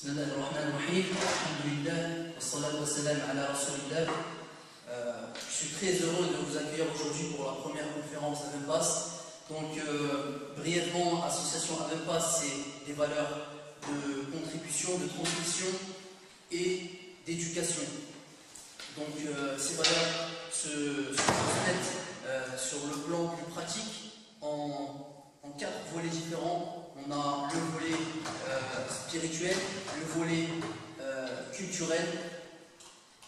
Bismillahirrahmanirrahim. Alhamdulillah. Wassalatu wassalam ala rasulillah. Je suis très heureux de vous accueillir aujourd'hui pour la première conférence Avempass. Donc, brièvement, association Avempass, c'est des valeurs de contribution, de transmission et d'éducation. Donc, ces valeurs se transmettent sur le plan plus pratique en 4 volets différents. On a le volet spirituel, le volet culturel,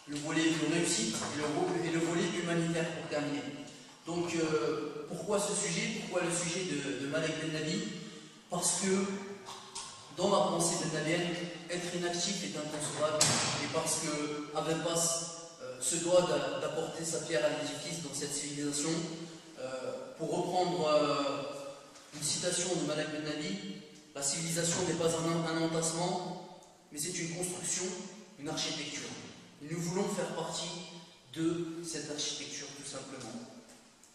le volet de réussite et le volet humanitaire pour terminer. Donc pourquoi ce sujet? Pourquoi le sujet de Malek Ben Nabi? Parce que dans la pensée Ben Nabienne, être inactif est inconcevable, et parce que Avempass se doit d'apporter sa pierre à l'édifice dans cette civilisation. Pour reprendre une citation de Malek Ben Nabi, la civilisation n'est pas un entassement, mais c'est une construction, une architecture. Et nous voulons faire partie de cette architecture, tout simplement.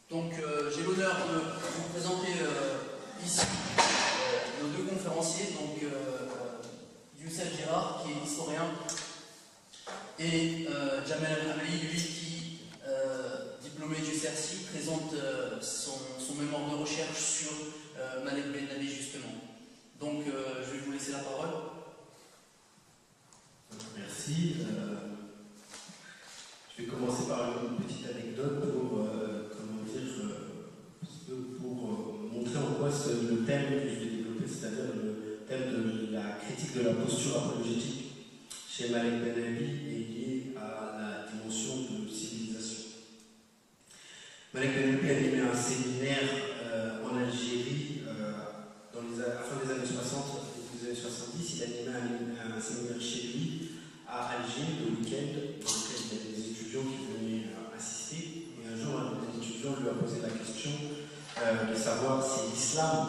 Donc j'ai l'honneur de vous présenter ici nos 2 conférenciers, donc Youssef Gérard, qui est historien, et Jamel Al-Hamli, lui qui, diplômé du CERCI, présente son mémoire de recherche sur Malek Ben Nabi, justement. Donc je vais vous laisser la parole. Merci. Je vais commencer par une petite anecdote pour montrer en quoi le thème que je vais développer, c'est-à-dire le thème de la critique de la posture apologétique chez Malek Ben Nabi, est lié à la dimension de civilisation. Malek Ben Nabi a animé un séminaire en Algérie à la fin des années 60 et des années 70. Il a animé un séminaire chez lui à Alger le week-end, dans lequel il y avait des étudiants qui venaient assister. Et un jour, un des étudiants lui a posé la question de savoir si l'islam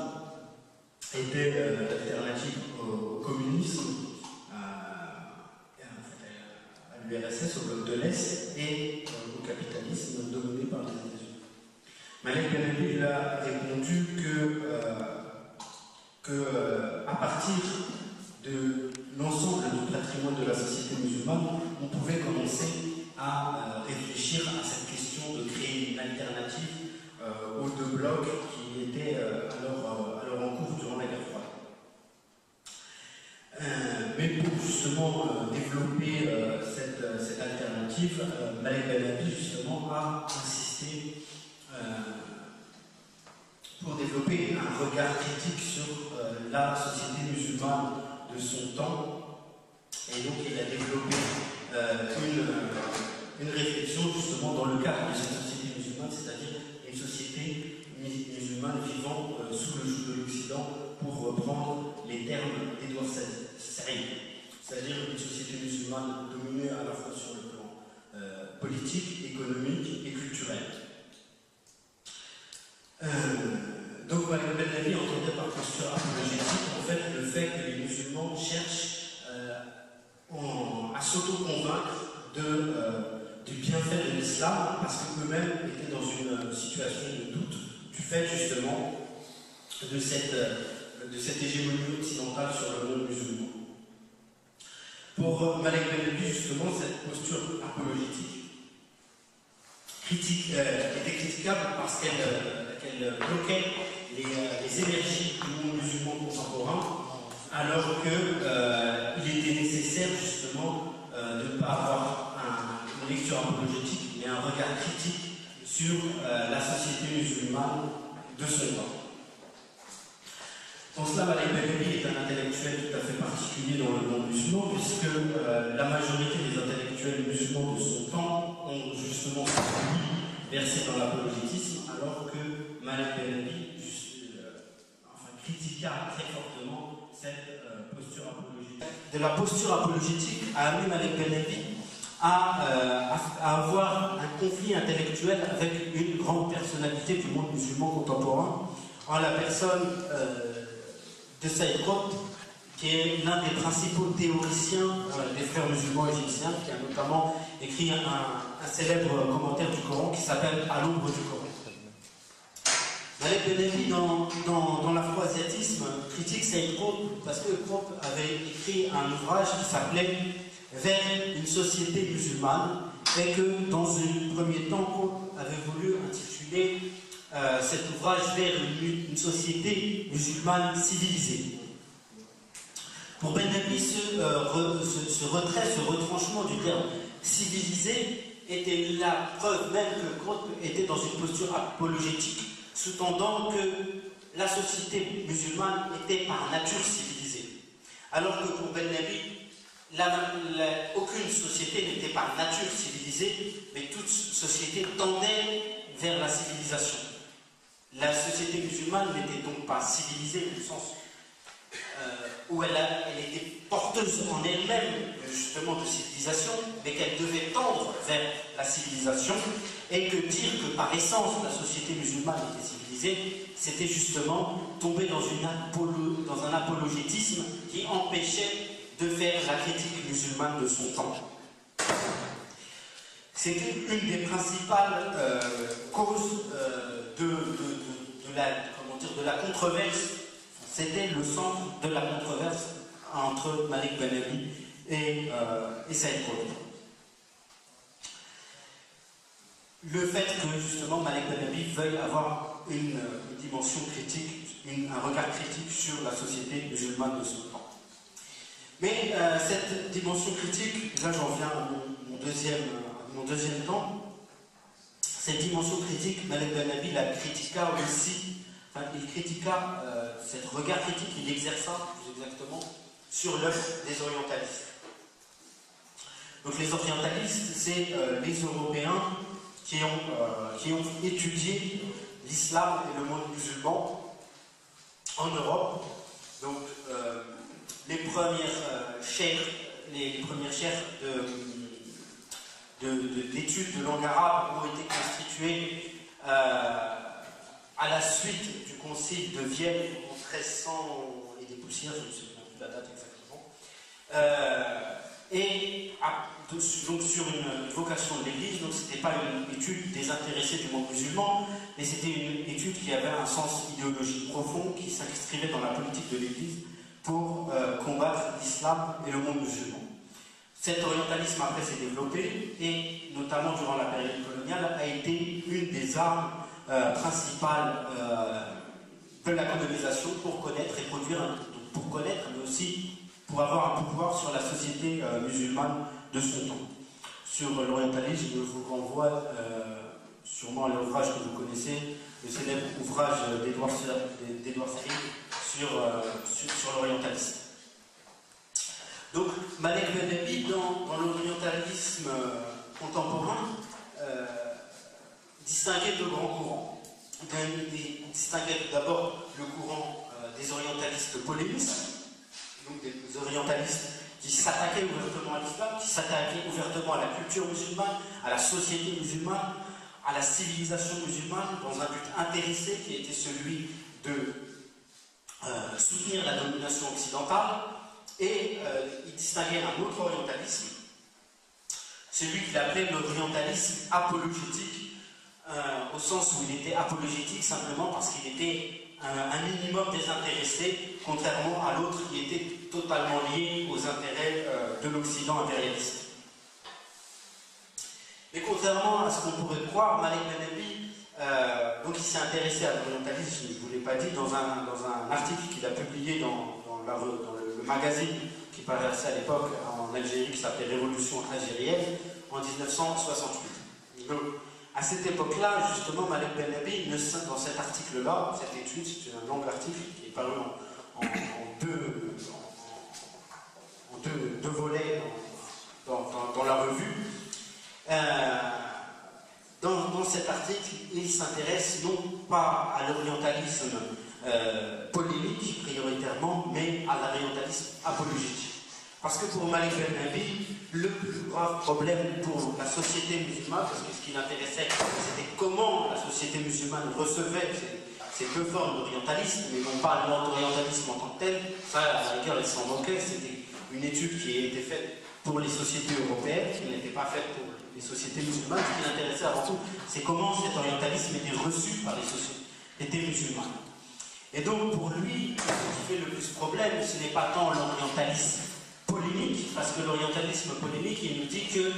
était l'alternative au communisme, à l'URSS, au bloc de l'Est, et au capitalisme dominé par les États-Unis. Malek Ben Nabi lui a répondu que à partir de l'ensemble du patrimoine de la société musulmane, on pouvait commencer à réfléchir à cette question de créer une alternative aux 2 blocs qui étaient alors en cours durant la guerre froide. Mais pour justement développer cette alternative, Malek Ben Nabi justement a insisté pour développer un regard critique sur la société musulmane de son temps, et donc il a développé une réflexion justement dans le cadre de cette société musulmane, c'est-à-dire une société musulmane vivant sous le joug de l'Occident, pour reprendre les termes d'Edouard Saïd, c'est-à-dire une société musulmane dominée à la fois sur le plan politique, économique et culturel. Donc Malek Ben Nabi entendait par posture apologétique en fait le fait que les musulmans cherchent à s'auto-convaincre du bienfait de l'islam, parce qu'eux-mêmes étaient dans une situation de doute du fait justement de cette hégémonie occidentale sur le monde musulman. Pour Malek Ben Nabi, justement, cette posture apologétique était critiquable parce qu'elle bloquait les énergies du monde musulman contemporain, alors qu'il était nécessaire justement de ne pas avoir une lecture apologétique, mais un regard critique sur la société musulmane de son temps. Pour cela, Malek Ben Nabi est un intellectuel tout à fait particulier dans le monde musulman, puisque la majorité des intellectuels musulmans de son temps ont justement versé dans l'apologétisme, alors que Malek Ben Nabi critiqua très fortement cette posture apologétique. De la posture apologétique a amené Malek Ben Nabi à avoir un conflit intellectuel avec une grande personnalité du monde musulman contemporain, en la personne de Saïd Qutb, qui est l'un des principaux théoriciens des frères musulmans égyptiens, qui a notamment écrit un célèbre commentaire du Coran qui s'appelle « À l'ombre du Coran ». Malek Ben Nabi, dans l'afro-asiatisme, critique critique Saïd Qutb parce que Qutb avait écrit un ouvrage qui s'appelait Vers une société musulmane, et que dans un premier temps, Qutb avait voulu intituler cet ouvrage Vers une société musulmane civilisée. Pour Ben Nabi, ce retrait, ce retranchement du terme civilisé était la preuve même que Qutb était dans une posture apologétique, sous-tendant que la société musulmane était par nature civilisée. Alors que pour Ben Nabi, aucune société n'était par nature civilisée, mais toute société tendait vers la civilisation. La société musulmane n'était donc pas civilisée, au sens où elle était porteuse en elle-même justement de civilisation, mais qu'elle devait tendre vers la civilisation, et que dire que par essence la société musulmane était civilisée, c'était justement tomber dans un apologétisme qui empêchait de faire la critique musulmane de son temps. C'était une des principales causes de la controverse. C'était le centre de la controverse entre Malik Ben Nabi et Saïd Qutb. Le fait que justement Malik Ben Nabi veuille avoir une dimension critique, un regard critique sur la société musulmane de son temps. Mais cette dimension critique, là j'en viens à mon deuxième temps, cette dimension critique, Malik Ben Nabi la critiqua aussi, enfin il critiqua cet regard critique, il exerça plus exactement sur l'œuvre des orientalistes. Donc les orientalistes, c'est les Européens qui ont étudié l'islam et le monde musulman en Europe. Donc les premières chaires d'études de langue arabe ont été constituées à la suite du concile de Vienne en 1300 et des poussières, je ne sais plus la date exactement, et donc sur une vocation de l'Église. Donc c'était pas une étude désintéressée du monde musulman, mais c'était une étude qui avait un sens idéologique profond, qui s'inscrivait dans la politique de l'Église pour combattre l'islam et le monde musulman. Cet orientalisme après s'est développé, et notamment durant la période coloniale a été une des armes principales de la colonisation pour connaître et produire, pour connaître, mais aussi pour avoir un pouvoir sur la société musulmane de son temps. Sur l'orientalisme, je vous renvoie sûrement à l'ouvrage que vous connaissez, le célèbre ouvrage d'Edouard Said sur l'orientalisme. Donc Malik Ben Nabi, dans l'orientalisme contemporain, distinguait deux grands courants. Il distinguait d'abord le courant des orientalistes polémistes, donc des orientalistes qui s'attaquaient ouvertement à l'islam, qui s'attaquaient ouvertement à la culture musulmane, à la société musulmane, à la civilisation musulmane, dans un but intéressé qui était celui de soutenir la domination occidentale. Et il distinguait un autre orientalisme, celui qu'il appelait l'orientalisme apologétique, au sens où il était apologétique simplement parce qu'il était un minimum désintéressé, contrairement à l'autre qui était totalement lié aux intérêts de l'Occident impérialiste. Mais contrairement à ce qu'on pourrait croire, Malik Ben Nabi, donc il s'est intéressé à l'orientalisme, je ne vous l'ai pas dit, dans un article qu'il a publié dans le magazine qui paraissait à l'époque en Algérie, qui s'appelait Révolution algérienne, en 1968. Donc, à cette époque-là, justement, Malik Ben Nabi, dans cet article-là, cette étude, c'est un long article qui est paru en deux volets dans la revue. Dans cet article, il s'intéresse non pas à l'orientalisme polémique prioritairement, mais à l'orientalisme apologétique. Parce que pour Malik Ben Nabi, le plus grave problème pour la société musulmane, parce que ce qui l'intéressait, c'était comment la société musulmane recevait ces deux formes d'orientalisme, mais non pas l'orientalisme en tant que tel, ça, à la rigueur, il s'en moquait, c'était une étude qui a été faite pour les sociétés européennes, qui n'était pas faite pour les sociétés musulmanes. Ce qui l'intéressait avant tout, c'est comment cet orientalisme était reçu par les sociétés musulmanes. Et donc, pour lui, ce qui fait le plus problème, ce n'est pas tant l'orientalisme polémique, parce que l'orientalisme polémique, il nous dit que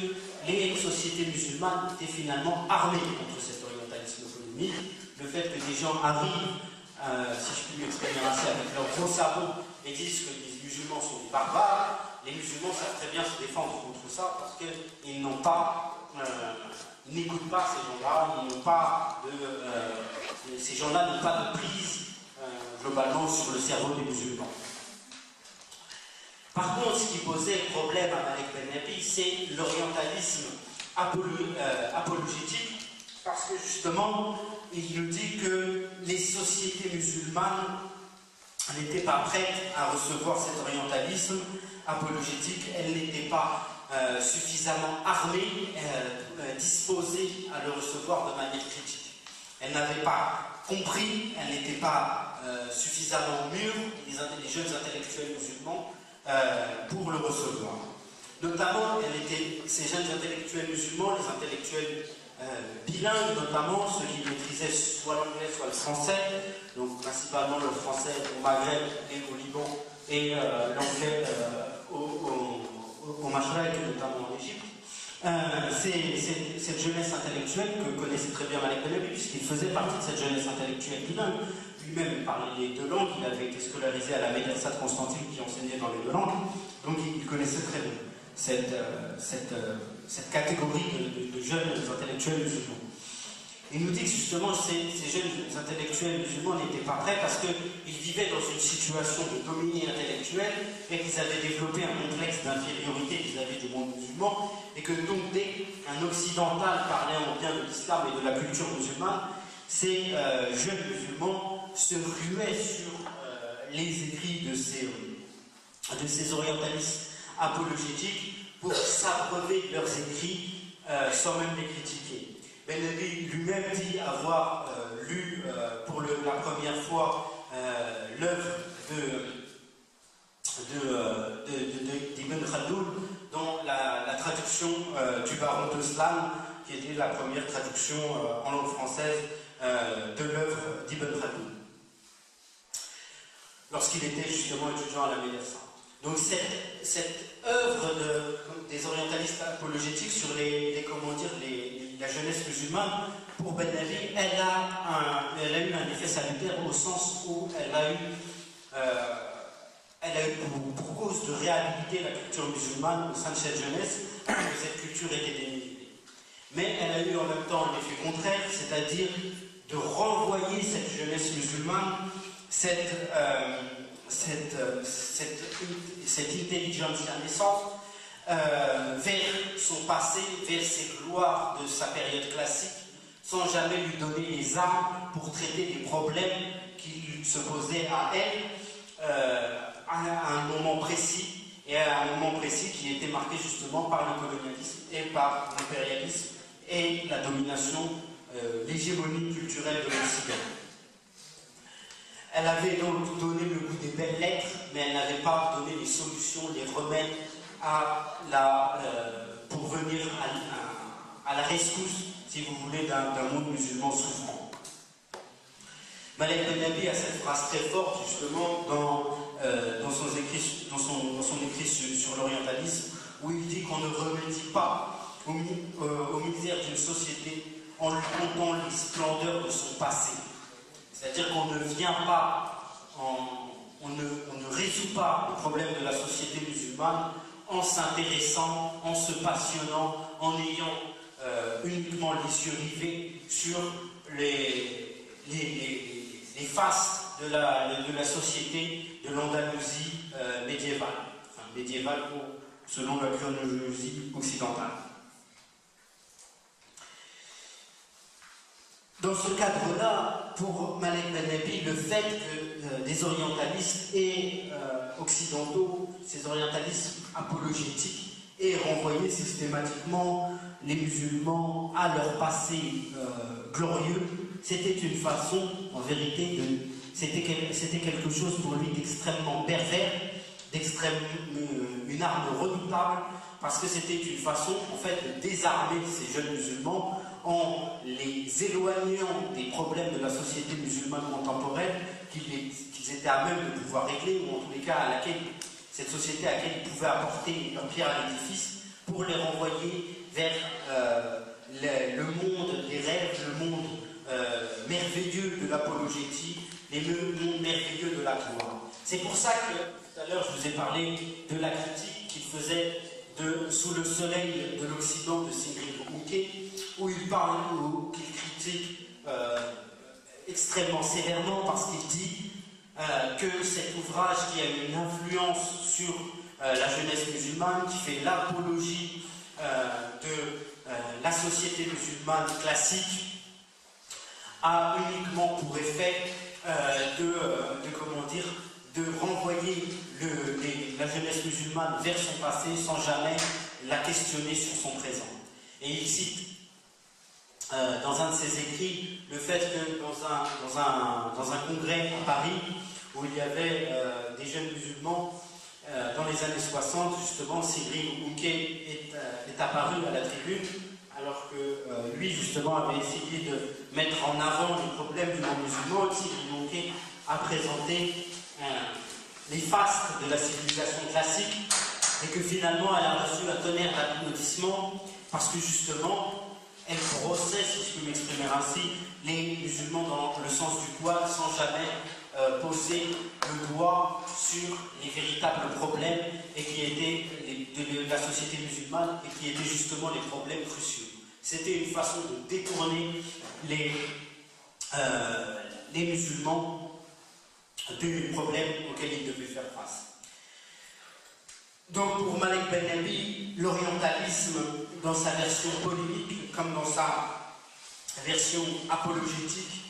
les sociétés musulmanes étaient finalement armées contre cet orientalisme polémique. Le fait que des gens arrivent, si je puis m'exprimer ainsi, avec leurs gros sabots et disent que les musulmans sont des barbares, les musulmans savent très bien se défendre contre ça parce qu'ils n'ont pas, ils n'écoutent pas ces gens-là, ils n'ont pas de, ces gens-là n'ont pas de prise globalement sur le cerveau des musulmans. Par contre, ce qui posait problème à Malek Ben Nabi, c'est l'orientalisme apologétique, parce que justement, il nous dit que les sociétés musulmanes n'étaient pas prêtes à recevoir cet orientalisme apologétique, elles n'étaient pas suffisamment armées, disposées à le recevoir de manière critique. Elles n'avaient pas compris, elles n'étaient pas suffisamment mûres, les jeunes intellectuels musulmans, pour le recevoir. Notamment, ces jeunes intellectuels musulmans, les intellectuels bilingues notamment, ceux qui maîtrisaient soit l'anglais soit le français, donc principalement le français au Maghreb et au Liban, et l'anglais au Mashrek, notamment en Égypte. Cette jeunesse intellectuelle que connaissait très bien Malek Ben Nabi, puisqu'il faisait partie de cette jeunesse intellectuelle bilingue. Lui-même parlait les deux langues, il avait été scolarisé à la Médersa de Constantine qui enseignait dans les deux langues, donc il connaissait très bien cette catégorie de jeunes intellectuels musulmans. Il nous dit que justement ces jeunes intellectuels musulmans n'étaient pas prêts parce qu'ils vivaient dans une situation de dominée intellectuelle et qu'ils avaient développé un complexe d'infériorité vis-à-vis du monde musulman, et que donc dès qu'un occidental parlait en bien de l'islam et de la culture musulmane, ces jeunes musulmans se ruaient sur les écrits de ces orientalistes apologétiques pour s'abreuver de leurs écrits sans même les critiquer. Ben Nabi lui-même dit avoir lu pour la première fois l'œuvre d'Ibn Khaldoun, dont la traduction du Baron de Slam, qui était la première traduction en langue française de l'œuvre d'Ibn Khaldoun, lorsqu'il était justement étudiant à la Médersa. Donc cette œuvre des orientalistes apologétiques sur la jeunesse musulmane, pour Ben Nabi, elle a eu un effet salutaire au sens où elle a eu pour cause de réhabiliter la culture musulmane au sein de cette jeunesse, parce que cette culture était dénigrée. Mais elle a eu en même temps l'effet contraire, c'est-à-dire de renvoyer cette jeunesse musulmane, cette intelligentsia naissante, vers son passé, vers ses gloires de sa période classique, sans jamais lui donner les armes pour traiter des problèmes qui se posaient à elle à un moment précis, et à un moment précis qui était marqué justement par le colonialisme et par l'impérialisme et la domination, l'hégémonie culturelle de l'Occident. Elle avait donc donné le goût des belles lettres, mais elle n'avait pas donné les solutions, les remèdes pour venir à la rescousse, si vous voulez, d'un monde musulman souffrant. Malek Ben Nabi a cette phrase très forte, justement, dans son écrit sur l'orientalisme, où il dit qu'on ne remédie pas au misère d'une société en lui contant les splendeurs de son passé. C'est-à-dire qu'on ne vient pas, on ne résout pas le problème de la société musulmane en s'intéressant, en se passionnant, en ayant uniquement les yeux rivés sur les faces de la société de l'Andalousie médiévale, enfin médiévale selon la chronologie occidentale. Dans ce cadre-là, pour Malek Ben Nabi, le fait que des orientalistes et occidentaux, ces orientalistes apologétiques, aient renvoyé systématiquement les musulmans à leur passé glorieux, c'était une façon, en vérité, c'était quelque chose pour lui d'extrêmement pervers, une arme redoutable, parce que c'était une façon, en fait, de désarmer ces jeunes musulmans en les éloignant des problèmes de la société musulmane contemporaine qu'ils étaient à même de pouvoir régler, ou en tous les cas cette société à laquelle ils pouvaient apporter leur pierre à l'édifice, pour les renvoyer vers le monde des rêves, le monde merveilleux de l'apologétique, les mondes merveilleux de la gloire. C'est pour ça que, tout à l'heure, je vous ai parlé de la critique qu'il faisait Sous le soleil de l'Occident de Sigrid Unke, où il parle, ou qu'il critique extrêmement sévèrement, parce qu'il dit que cet ouvrage qui a une influence sur la jeunesse musulmane, qui fait l'apologie de la société musulmane classique, a uniquement pour effet de renvoyer la jeunesse musulmane vers son passé sans jamais la questionner sur son présent. Et il cite dans un de ses écrits le fait que dans un congrès à Paris, où il y avait des jeunes musulmans, dans les années 60, justement, Sigrid Unke est apparu à la tribune, alors que lui, justement, avait essayé de mettre en avant les problèmes du monde musulman. Sigrid Unke a présenté les fastes de la civilisation classique, et que finalement, elle a reçu un tonnerre d'applaudissements, parce que justement, elle brossait, si je peux m'exprimer ainsi, les musulmans dans le sens du poil, sans jamais poser le doigt sur les véritables problèmes et qui étaient de la société musulmane, et qui étaient justement les problèmes cruciaux. C'était une façon de détourner les musulmans du problème auquel ils devaient faire face. Donc pour Malek Ben-Nabi, l'orientalisme, dans sa version polémique comme dans sa version apologétique,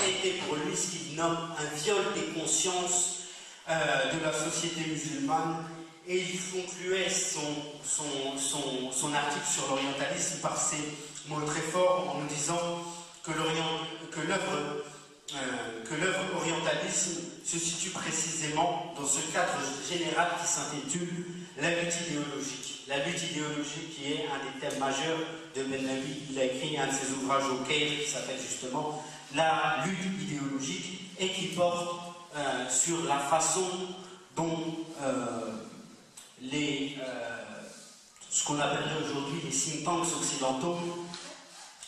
était pour lui ce qu'il nomme un viol des consciences de la société musulmane, et il concluait son article sur l'orientalisme par ces mots très forts en nous disant que l'œuvre orientalisme se situe précisément dans ce cadre général qui s'intitule la lutte idéologique. La lutte idéologique qui est un des thèmes majeurs de Ben-Nabi. Il a écrit un de ses ouvrages au Caire qui s'appelle justement la lutte idéologique, et qui porte sur la façon dont ce qu'on appellerait aujourd'hui les think tanks occidentaux,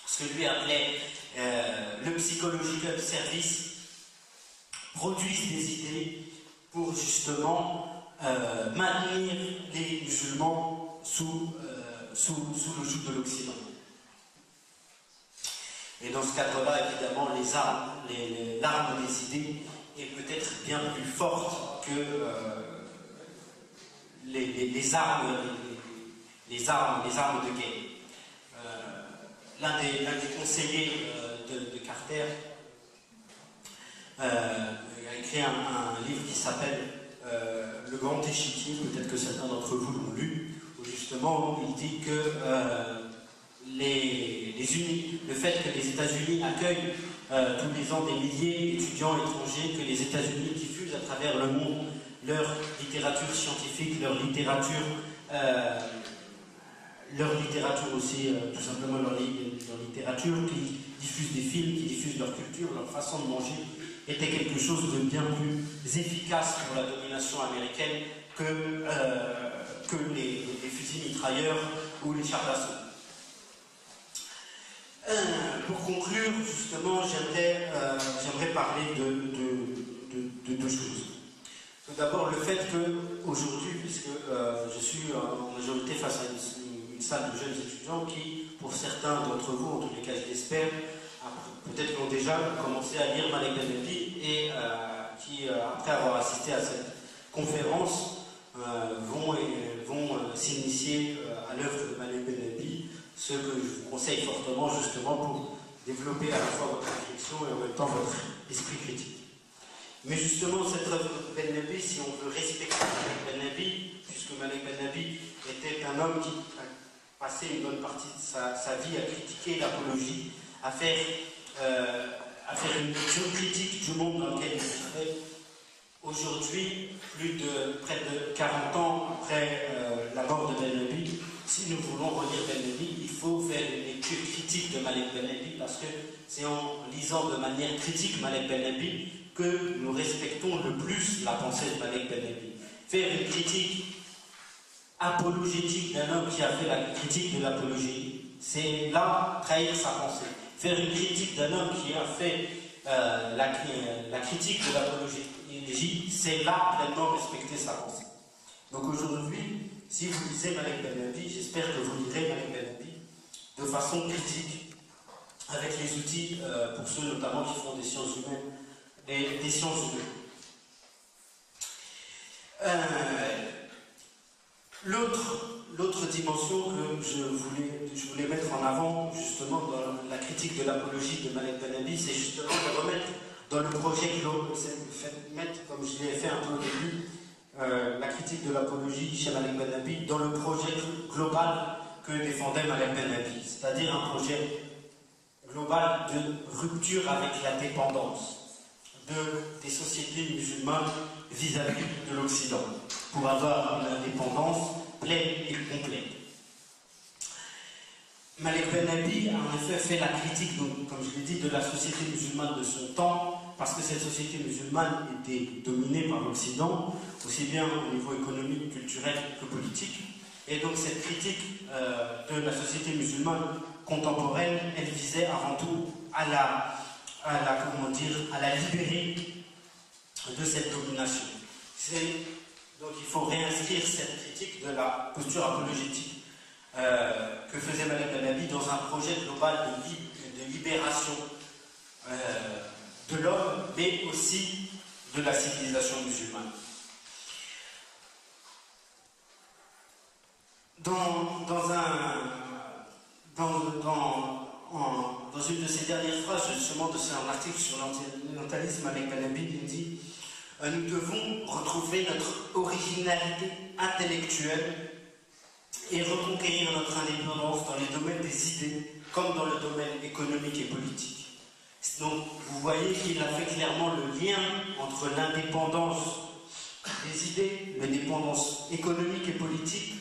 ce que lui appelait le psychological service, produisent des idées pour justement maintenir les musulmans sous le joug de l'Occident. Et dans ce cadre-là, évidemment, l'arme des idées est peut-être bien plus forte que les armes de guerre. L'un des conseillers de Carter a écrit un livre qui s'appelle Le Grand Échiquier, peut-être que certains d'entre vous l'ont lu, où justement il dit que le fait que les États-Unis accueillent tous les ans des milliers d'étudiants étrangers, que les États-Unis diffusent à travers le monde leur littérature scientifique, leur littérature aussi, tout simplement leur littérature, qui diffusent des films, qui diffusent leur culture, leur façon de manger, était quelque chose de bien plus efficace pour la domination américaine que les fusils mitrailleurs ou les chars d'assaut. Pour conclure, justement, j'aimerais parler de deux choses. Tout d'abord, le fait qu'aujourd'hui, puisque je suis en majorité face à une salle de jeunes étudiants qui, pour certains d'entre vous, en tous les cas je l'espère, peut-être ont déjà commencé à lire Malek Ben-Nabi, et qui, après avoir assisté à cette conférence, vont s'initier à l'œuvre de Malek Ben-Nabi, ce que je vous conseille fortement justement pour développer à la fois votre réflexion et en même temps votre esprit critique. Mais justement, cette œuvre de Ben-Nabi, si on veut respecter Malek Ben-Nabi, puisque Malek Ben-Nabi était un homme qui a passé une bonne partie de sa vie à critiquer l'apologie, à faire une lecture critique du monde dans lequel il vivait. Aujourd'hui, près de 40 ans après la mort de Ben-Nabi, si nous voulons relire Ben-Nabi, il faut faire une lecture critique de Malek Ben-Nabi, parce que c'est en lisant de manière critique Malek Ben-Nabi que nous respectons le plus la pensée de Malek Ben-Nabi. Faire une critique apologétique d'un homme qui a fait la critique de l'apologie, c'est là trahir sa pensée. Faire une critique d'un homme qui a fait la critique de l'apologie, c'est là pleinement respecter sa pensée. Donc aujourd'hui, si vous lisez Malek Ben-Nabi, j'espère que vous lirez Malek Ben-Nabi de façon critique, avec les outils pour ceux notamment qui font des sciences humaines, des sciences humaines. L'autre dimension que je voulais mettre en avant, justement, dans la critique de l'apologie de Malek Ben-Nabi, c'est justement de remettre dans le projet global, mettre, comme je l'ai fait un peu au début, la critique de l'apologie chez Malek Ben-Nabi dans le projet global que défendait Malek Ben-Nabi, c'est-à-dire un projet global de rupture avec la dépendance des sociétés musulmanes vis-à-vis de l'Occident, pour avoir une indépendance pleine et complète. Malek Ben-Nabi a en effet fait la critique, donc, comme je l'ai dit, de la société musulmane de son temps, parce que cette société musulmane était dominée par l'Occident, aussi bien au niveau économique, culturel que politique. Et donc cette critique de la société musulmane contemporaine, elle visait avant tout à la libérer de cette domination. Donc il faut réinscrire cette critique de la posture apologétique que faisait Malek Ben-Nabi dans un projet global de libération de l'homme, mais aussi de la civilisation musulmane. Dans une de ses dernières phrases, justement, de son article sur l'orientalisme, Malek Ben-Nabi dit « Nous devons retrouver notre originalité intellectuelle et reconquérir notre indépendance dans les domaines des idées, comme dans le domaine économique et politique. » Donc, vous voyez qu'il a fait clairement le lien entre l'indépendance des idées, l'indépendance économique et politique,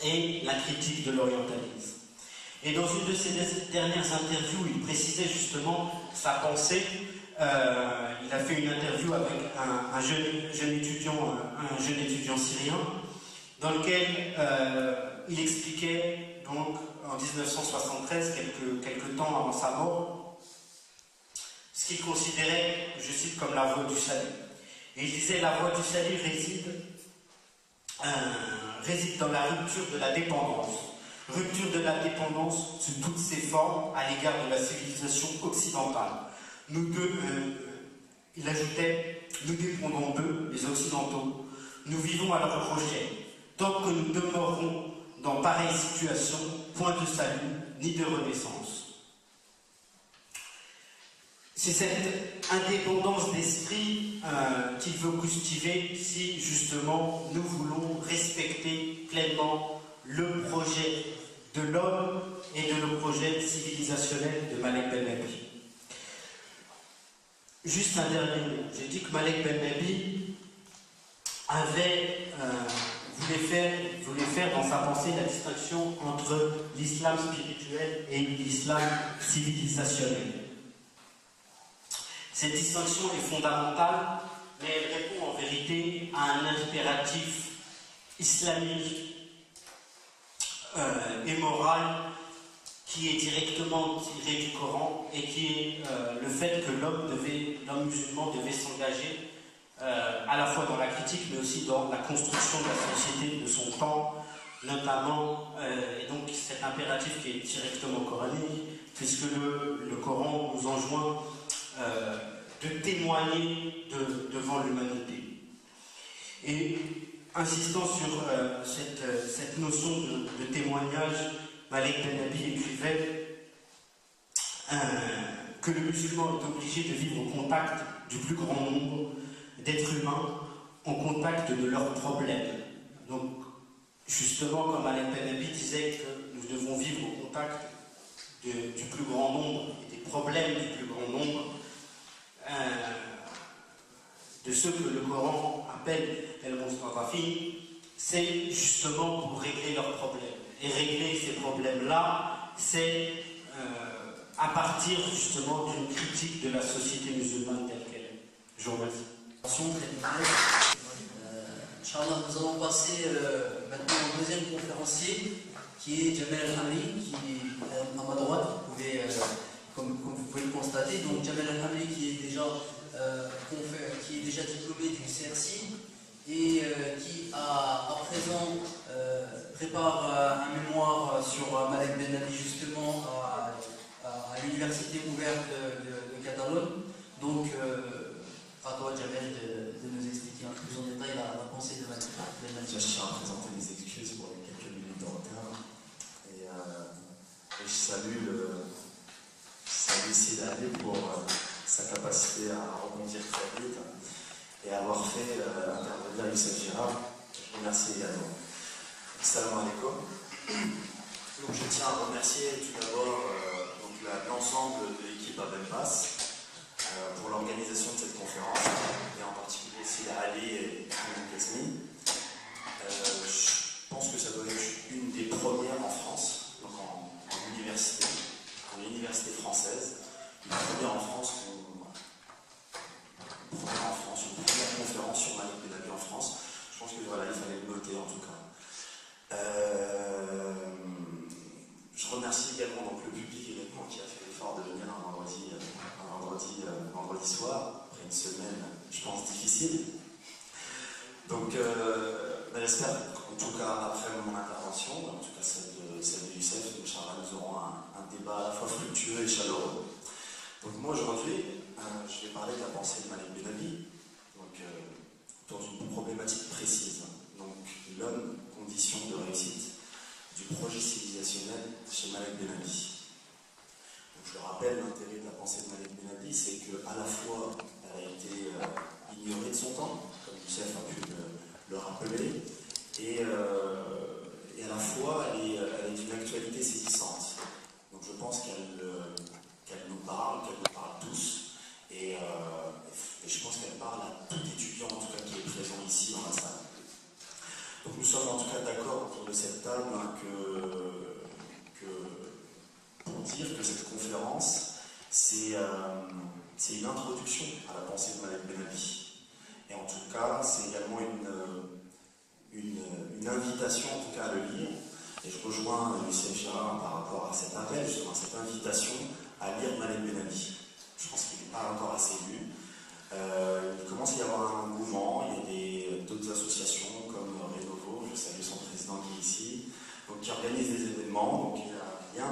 et la critique de l'orientalisme. Et dans une de ses dernières interviews, il précisait justement sa pensée. Il a fait une interview avec un jeune étudiant syrien, dans lequel il expliquait, donc, en 1973, quelques temps avant sa mort, ce qu'il considérait, je cite, comme la voie du salut. Et il disait: la voie du salut réside dans la rupture de la dépendance. Rupture de la dépendance sous toutes ses formes à l'égard de la civilisation occidentale. Il ajoutait, nous dépendons d'eux, les Occidentaux. Nous vivons à leur projet. Tant que nous demeurerons dans pareille situation, point de salut, ni de renaissance. C'est cette indépendance d'esprit qu'il veut cultiver si justement nous voulons respecter pleinement le projet de l'homme et de le projet civilisationnel de Malek Ben-Nabi. Juste un dernier mot. J'ai dit que Malek Ben-Nabi voulait faire dans sa pensée la distinction entre l'islam spirituel et l'islam civilisationnel. Cette distinction est fondamentale, mais elle répond en vérité à un impératif islamique et moral qui est directement tiré du Coran et qui est le fait que l'homme musulman devait s'engager à la fois dans la critique mais aussi dans la construction de la société de son temps, notamment, et donc cet impératif qui est directement coranique, puisque le Coran nous enjoint de témoigner devant l'humanité. Et insistant sur cette notion de témoignage, Malek Ben-Nabi écrivait que le musulman est obligé de vivre au contact du plus grand nombre d'êtres humains, en contact de leurs problèmes. Donc, justement, comme Malek Ben-Nabi disait que nous devons vivre au contact du plus grand nombre et des problèmes du plus grand nombre, de ce que le Coran appelle el-Mustadafin, c'est justement pour régler leurs problèmes. Et régler ces problèmes-là, c'est à partir justement d'une critique de la société musulmane telle qu'elle est. Je vous remercie. Très bien. Inch'Allah, nous allons passer maintenant au deuxième conférencier, qui est Jamel El-Hamli, qui est à ma droite, comme vous pouvez le constater. Donc Jamel El-Hamli qui est déjà diplômé du CRC et qui à présent prépare un mémoire sur Malek Ben Ali justement à l'université ouverte de Catalogne. Donc à toi Jamel de nous expliquer un peu plus en détail la pensée de Malek Ben Ali. Je tiens à présenter mes excuses pour les quelques minutes de retard et je salue Sidi Ali pour sa capacité à rebondir très vite et avoir fait intervenir Youssef Gérard. Je remercie également. Salam alaikum. Donc je tiens à remercier tout d'abord l'ensemble de l'équipe Avenpass pour l'organisation de cette conférence et en particulier Sidi Ali et Mohamed Kazmi. Je pense que ça doit être une des premières en France, donc en université française, une première en France, une première conférence sur Malek Ben Ali en France. Je pense que voilà, il fallait le noter en tout cas. Je remercie également donc, le public également qui a fait l'effort de venir un vendredi soir, après une semaine, je pense, difficile. Donc, j'espère, en tout cas, après mon intervention, en tout cas celle de Youssef, Inch'Allah, nous aurons un débat à la fois fructueux et chaleureux. Donc, moi, aujourd'hui, je vais parler de la pensée de Malek Ben Ali, donc, dans une problématique précise. Donc, l'homme, condition de réussite du projet civilisationnel chez Malek Ben Ali. Donc, je rappelle, l'intérêt de la pensée de Malek Ben Ali, c'est qu'à la fois, elle a été ignorée de son temps, comme Youssef a pu le rappeler, et à la fois, elle est d'une actualité saisissante. Donc, je pense qu'elle nous parle tous, et je pense qu'elle parle à tout étudiant, en tout cas, qui est présent ici dans la salle. Donc nous sommes en tout cas d'accord autour de cette table pour dire que cette conférence, c'est une introduction à la pensée de Malek Ben Ali. Et en tout cas, c'est également une invitation en tout cas à le lire. Et je rejoins Youssef Gérard par rapport à cet appel, justement, à cette invitation à lire Malek Ben Ali. Je pense qu'il n'est pas encore assez lu. Il commence à y avoir un mouvement, il y a d'autres associations comme Renovo, je salue son président qui est ici, donc qui organise des événements, donc il y a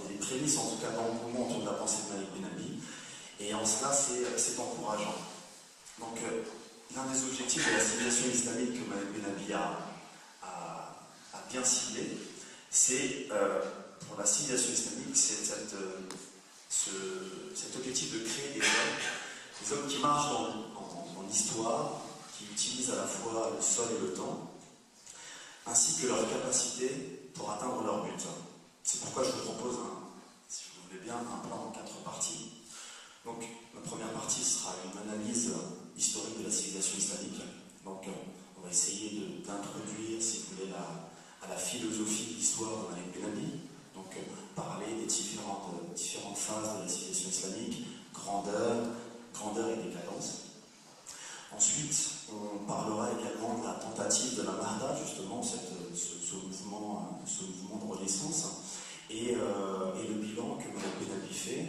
des prémices en tout cas d'engouement autour de la pensée de Malek Ben Ali, et en cela c'est encourageant. Donc l'un des objectifs de la civilisation islamique que Malek Ben Ali a bien ciblé, c'est pour la civilisation islamique, c'est cet objectif de créer des hommes qui marchent dans l'histoire, qui utilisent à la fois le sol et le temps, ainsi que leur capacité pour atteindre leur but. C'est pourquoi je vous propose, si vous voulez bien, un plan en 4 parties. Donc, la première partie sera une analyse historique de la civilisation islamique. Donc, on va essayer d'introduire, si vous voulez, à la philosophie de l'histoire de Malek Ben Ali. Donc, parler des différentes phases de la civilisation islamique, grandeur et décadence. Ensuite, on parlera également de la tentative de la Mahda, justement, ce mouvement de renaissance, et le bilan que Malek Ben Ali fait.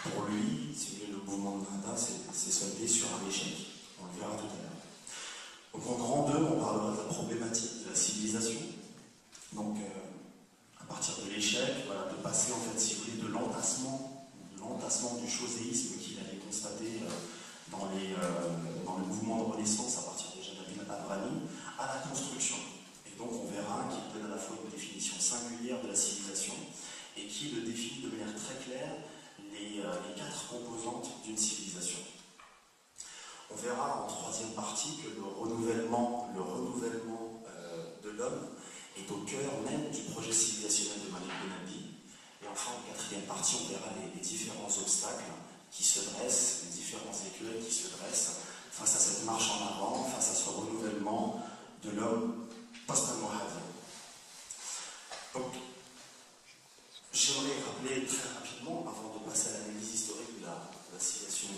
Pour lui, si vous voulez, le mouvement de Mahda, c'est soldé sur un échec. On le verra tout à l'heure. Donc en grand 2, on parlera de la problématique de la civilisation. Donc, à partir de l'échec, voilà, de passer, en fait, si vous voulez, de l'entassement du choséisme qu'il avait constaté dans le mouvement de renaissance à partir déjà d'Abil Avrani à la construction. Et donc on verra qu'il donne à la fois une définition singulière de la civilisation et qui le définit de manière très claire les 4 composantes d'une civilisation. On verra en 3e partie que le renouvellement de l'homme est au cœur même du projet civilisationnel de Malek Ben Ali. Et enfin, en 4e partie, on verra les différents obstacles qui se dressent, les différents écueils qui se dressent face à cette marche en avant, face à ce renouvellement de l'homme post-Almohadi. Donc, j'aimerais rappeler très rapidement, avant de passer à l'analyse historique de la civilisation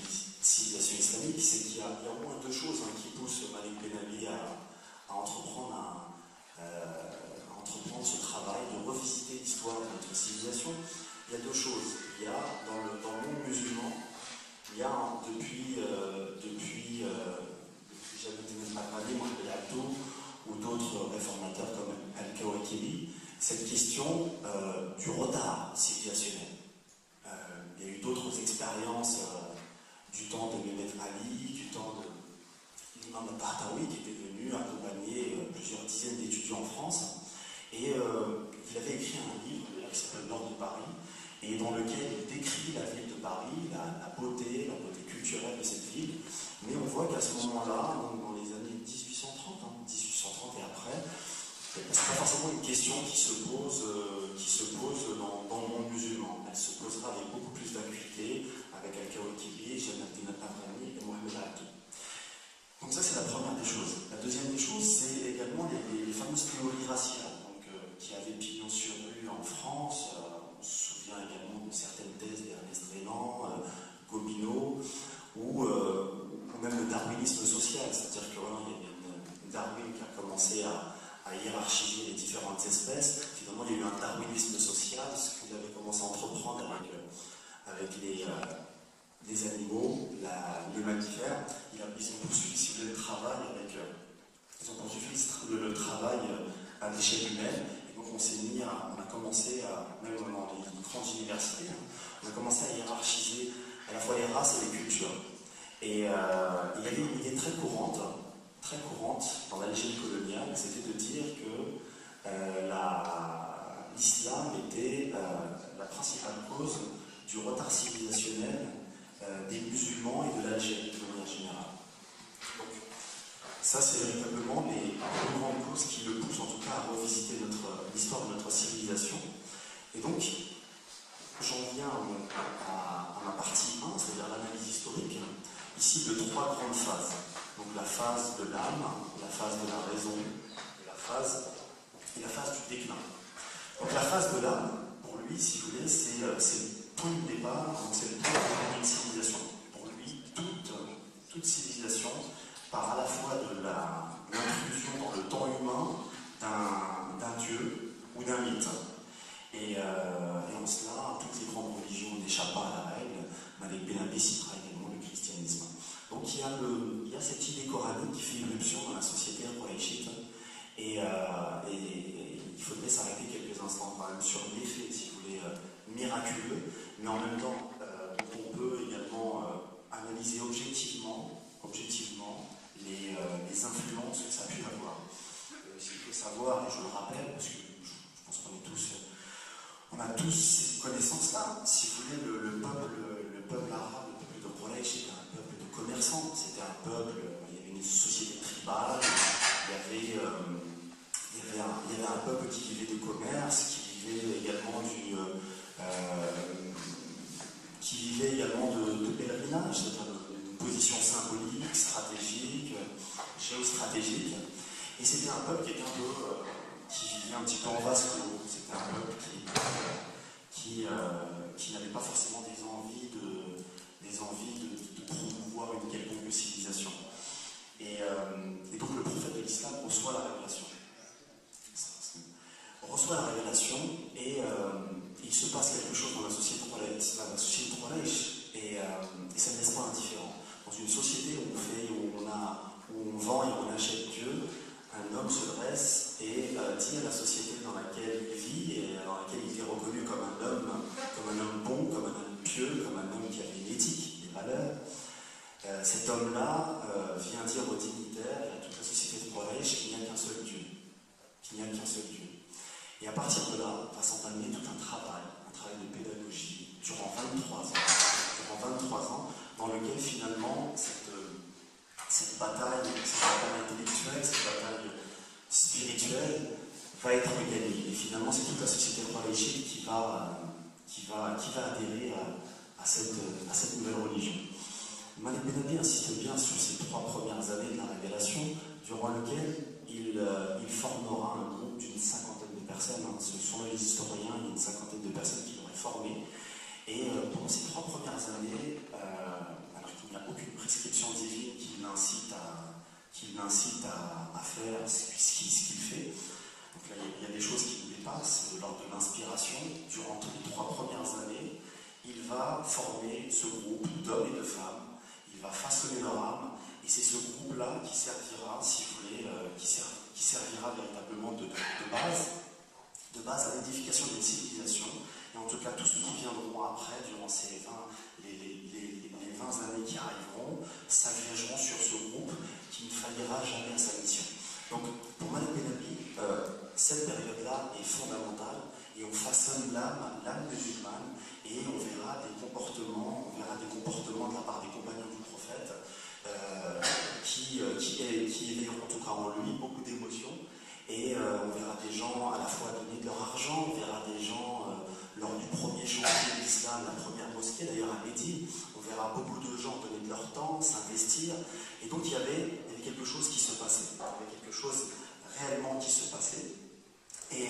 cette question du retard civilisationnel. Il y a eu d'autres expériences du temps de Mehmet Ali, du temps de l'imam Tahtaoui, qui était venu accompagner plusieurs dizaines d'étudiants en France. Et il avait écrit un livre qui s'appelle Nord de Paris, et dans lequel il décrit la ville de Paris, la beauté culturelle de cette ville. Mais on voit qu'à ce moment-là, dans les années 1830, 1830 et après, c'est pas forcément une question qui se pose dans le monde musulman. Elle se posera avec beaucoup plus d'acuité avec Al-Kawakili, Jamaluddin al-Afghani et Mohamed al-Aqi. Donc ça, c'est la première des choses. La deuxième des choses, c'est également les fameuses théories raciales, qui avaient pignon sur rue en France. On se souvient également de certaines thèses d'Ernest Renan, Gobineau, ou même le darwinisme social, c'est-à-dire qu'il y a Darwin qui a commencé à hiérarchiser les différentes espèces. Finalement, il y a eu un darwinisme social, ce qu'il avait commencé à entreprendre avec les animaux, les mammifères. Ils ont poursuivi, si vous voulez, le travail le travail à l'échelle humaine. Et donc, on a commencé même dans les grandes universités, on a commencé à hiérarchiser à la fois les races et les cultures. Et il y avait une idée très courante dans l'Algérie coloniale, c'était de dire que l'islam était la principale cause du retard civilisationnel des musulmans et de l'Algérie de manière générale. Donc, ça, c'est véritablement les plus grandes causes qui le poussent en tout cas à revisiter l'histoire de notre civilisation. Et donc, j'en viens à ma partie 1, c'est-à-dire l'analyse historique, ici de 3 grandes phases. Donc la phase de l'âme, la phase de la raison et la phase du déclin. Donc la phase de l'âme, pour lui, si vous voulez, c'est le point de départ, donc c'est le point d'une civilisation. Pour lui, toute civilisation part à la fois de l'intrusion dans le temps humain d'un dieu ou d'un mythe. Et en cela, toutes les grandes religions n'échappent pas à la règle. Malik Ben-Abi citera également le christianisme. Donc il y a cette idée coranique qui fait irruption dans la société quraïchite. Et il faudrait s'arrêter quelques instants quand même sur l'effet, si vous voulez, miraculeux, mais en même temps, on peut également analyser objectivement les influences que ça a pu avoir. Ce qu'il faut savoir, et je le rappelle, parce que je pense qu'on a tous ces connaissances-là, si vous voulez, le peuple arabe, le peuple de Quraysh, c'était un peuple de commerçants, c'était un peuple, il y avait une société tribale, il y avait un peuple qui vivait du commerce, qui vivait également de pèlerinage, c'est-à-dire d'une position symbolique, stratégique, géostratégique. Et c'était un peuple qui était qui vivait un petit peu en vase clos. C'était un peuple qui n'avait pas forcément des envies de promouvoir une quelconque civilisation. Et donc le prophète de l'islam reçoit la révélation. Et il se passe quelque chose dans la société Quraysh, et ça ne laisse pas indifférent. Dans une société où on vend et on achète Dieu, un homme se dresse et dit à la société dans laquelle il vit et dans laquelle il est reconnu comme un homme bon, comme un homme pieux, comme un homme qui a une éthique, des valeurs. Cet homme-là vient dire aux dignitaires et à toute la société de Quraysh qu'il n'y a qu'un seul Dieu. Et à partir de là, va s'entamer tout un travail de pédagogie durant 23 ans, dans lequel finalement cette bataille intellectuelle, cette bataille spirituelle va être gagnée. Et finalement, c'est toute la société quraïchite qui va adhérer à cette nouvelle religion. Malik Ben-Abi insiste bien sur ces 3 premières années de la révélation, durant lesquelles il formera un groupe d'une 50aine de personnes. Selon les historiens, il y a une 50aine de personnes qui l'auraient formé. Et pendant ces 3 premières années, alors qu'il n'y a aucune prescription divine qui l'incite à faire ce qu'il fait, donc là, il y a des choses qui nous dépassent lors de l'inspiration. Durant toutes les 3 premières années, il va former ce groupe d'hommes et de femmes. Il va façonner leur âme, et c'est ce groupe-là qui servira, si vous voulez, qui servira véritablement de base de base à l'édification d'une civilisation, et en tout cas tous ceux qui viendront après, durant les 20 années qui arriveront, s'agrégeront sur ce groupe qui ne faillira jamais à sa mission. Donc pour Malik Benabi, cette période-là est fondamentale, et on façonne l'âme musulmane, et on verra des comportements de la part des compagnons du prophète qui éveilleront en tout cas en lui beaucoup d'émotions. Et on verra des gens à la fois donner de leur argent, on verra des gens lors du premier chantier de l'islam, la première mosquée d'ailleurs à Médine, on verra beaucoup de gens donner de leur temps, s'investir. Et donc il y avait quelque chose qui se passait, il y avait quelque chose réellement qui se passait. Et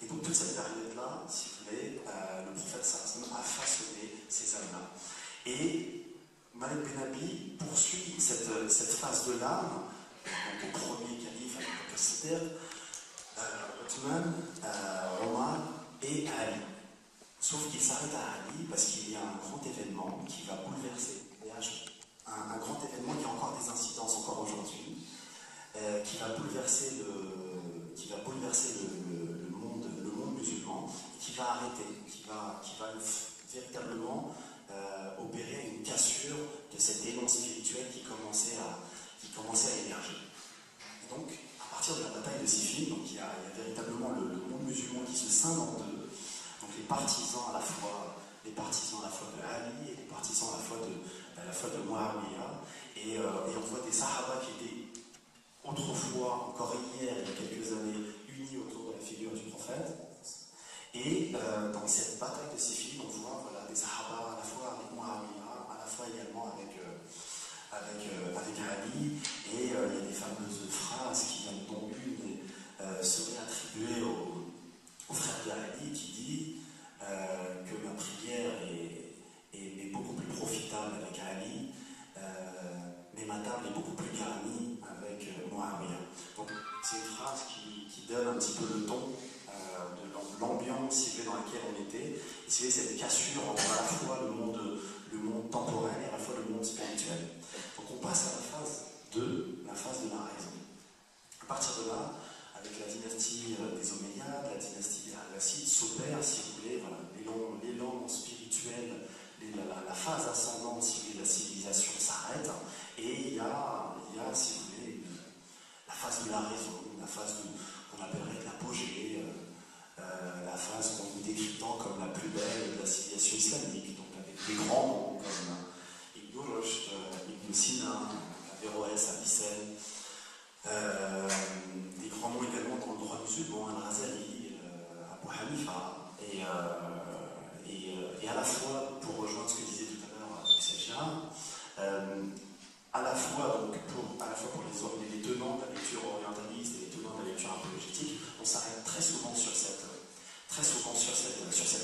donc toute cette période-là, si vous voulez, le prophète sallallahu a façonné ces âmes-là. Et Malik Benabi poursuit cette phase de l'âme, donc le premier calife avec le Siddiq, Othman, Omar et Ali. Sauf qu'il s'arrête à Ali parce qu'il y a un grand événement qui va bouleverser, un grand événement qui a encore des incidences encore aujourd'hui, qui va bouleverser le monde musulman, qui va arrêter, qui va véritablement opérer une cassure de cet élan spirituel qui commençait à émerger. Et donc, à partir de la bataille de Siffin, donc il y a véritablement le monde musulman qui se scinde en deux. Donc les partisans à la fois de Ali et les partisans à la fois de Muawiyah. Et on voit des Sahaba qui étaient autrefois, encore hier, il y a quelques années, unis autour de la figure du prophète. Et dans cette bataille de Siffin, on voit des Sahaba à la fois avec Muawiyah, à la fois également avec Ali. Et il y a des fameuses phrases qui viennent, dont une serait attribuée au frère de Ali qui dit que ma prière est beaucoup plus profitable avec Ali, mais ma table est beaucoup plus garnie avec Muawiyah. Donc c'est une phrase qui donne un petit peu le ton de l'ambiance si vous voulez, dans laquelle on était. Et si vous voulez, cette cassure entre à la fois le monde temporel et à la fois le monde spirituel. Donc on passe à la phase 2, la phase de la raison. À partir de là, avec la dynastie des Omeyyades, la dynastie des Abbasides, s'opère, si vous voulez, l'élan spirituel, la phase ascendante, si vous voulez, de la civilisation s'arrête, et il y a, si vous voulez, la phase de la raison, la phase qu'on appellerait l'apogée, la phase qu'on nous décrit tant comme la plus belle de la civilisation islamique, donc avec des grands noms comme Ibn Rushd, Ibn Sina, Averroès, Avicenne, des grands noms également dans le droit musulman, Al-Razali, Abu Hanifa, et à la fois, pour rejoindre ce que disait tout à l'heure Michel Girard, à la fois pour les tenants de la lecture orientaliste et les tenants de la lecture apologétique, on s'arrête très souvent sur cette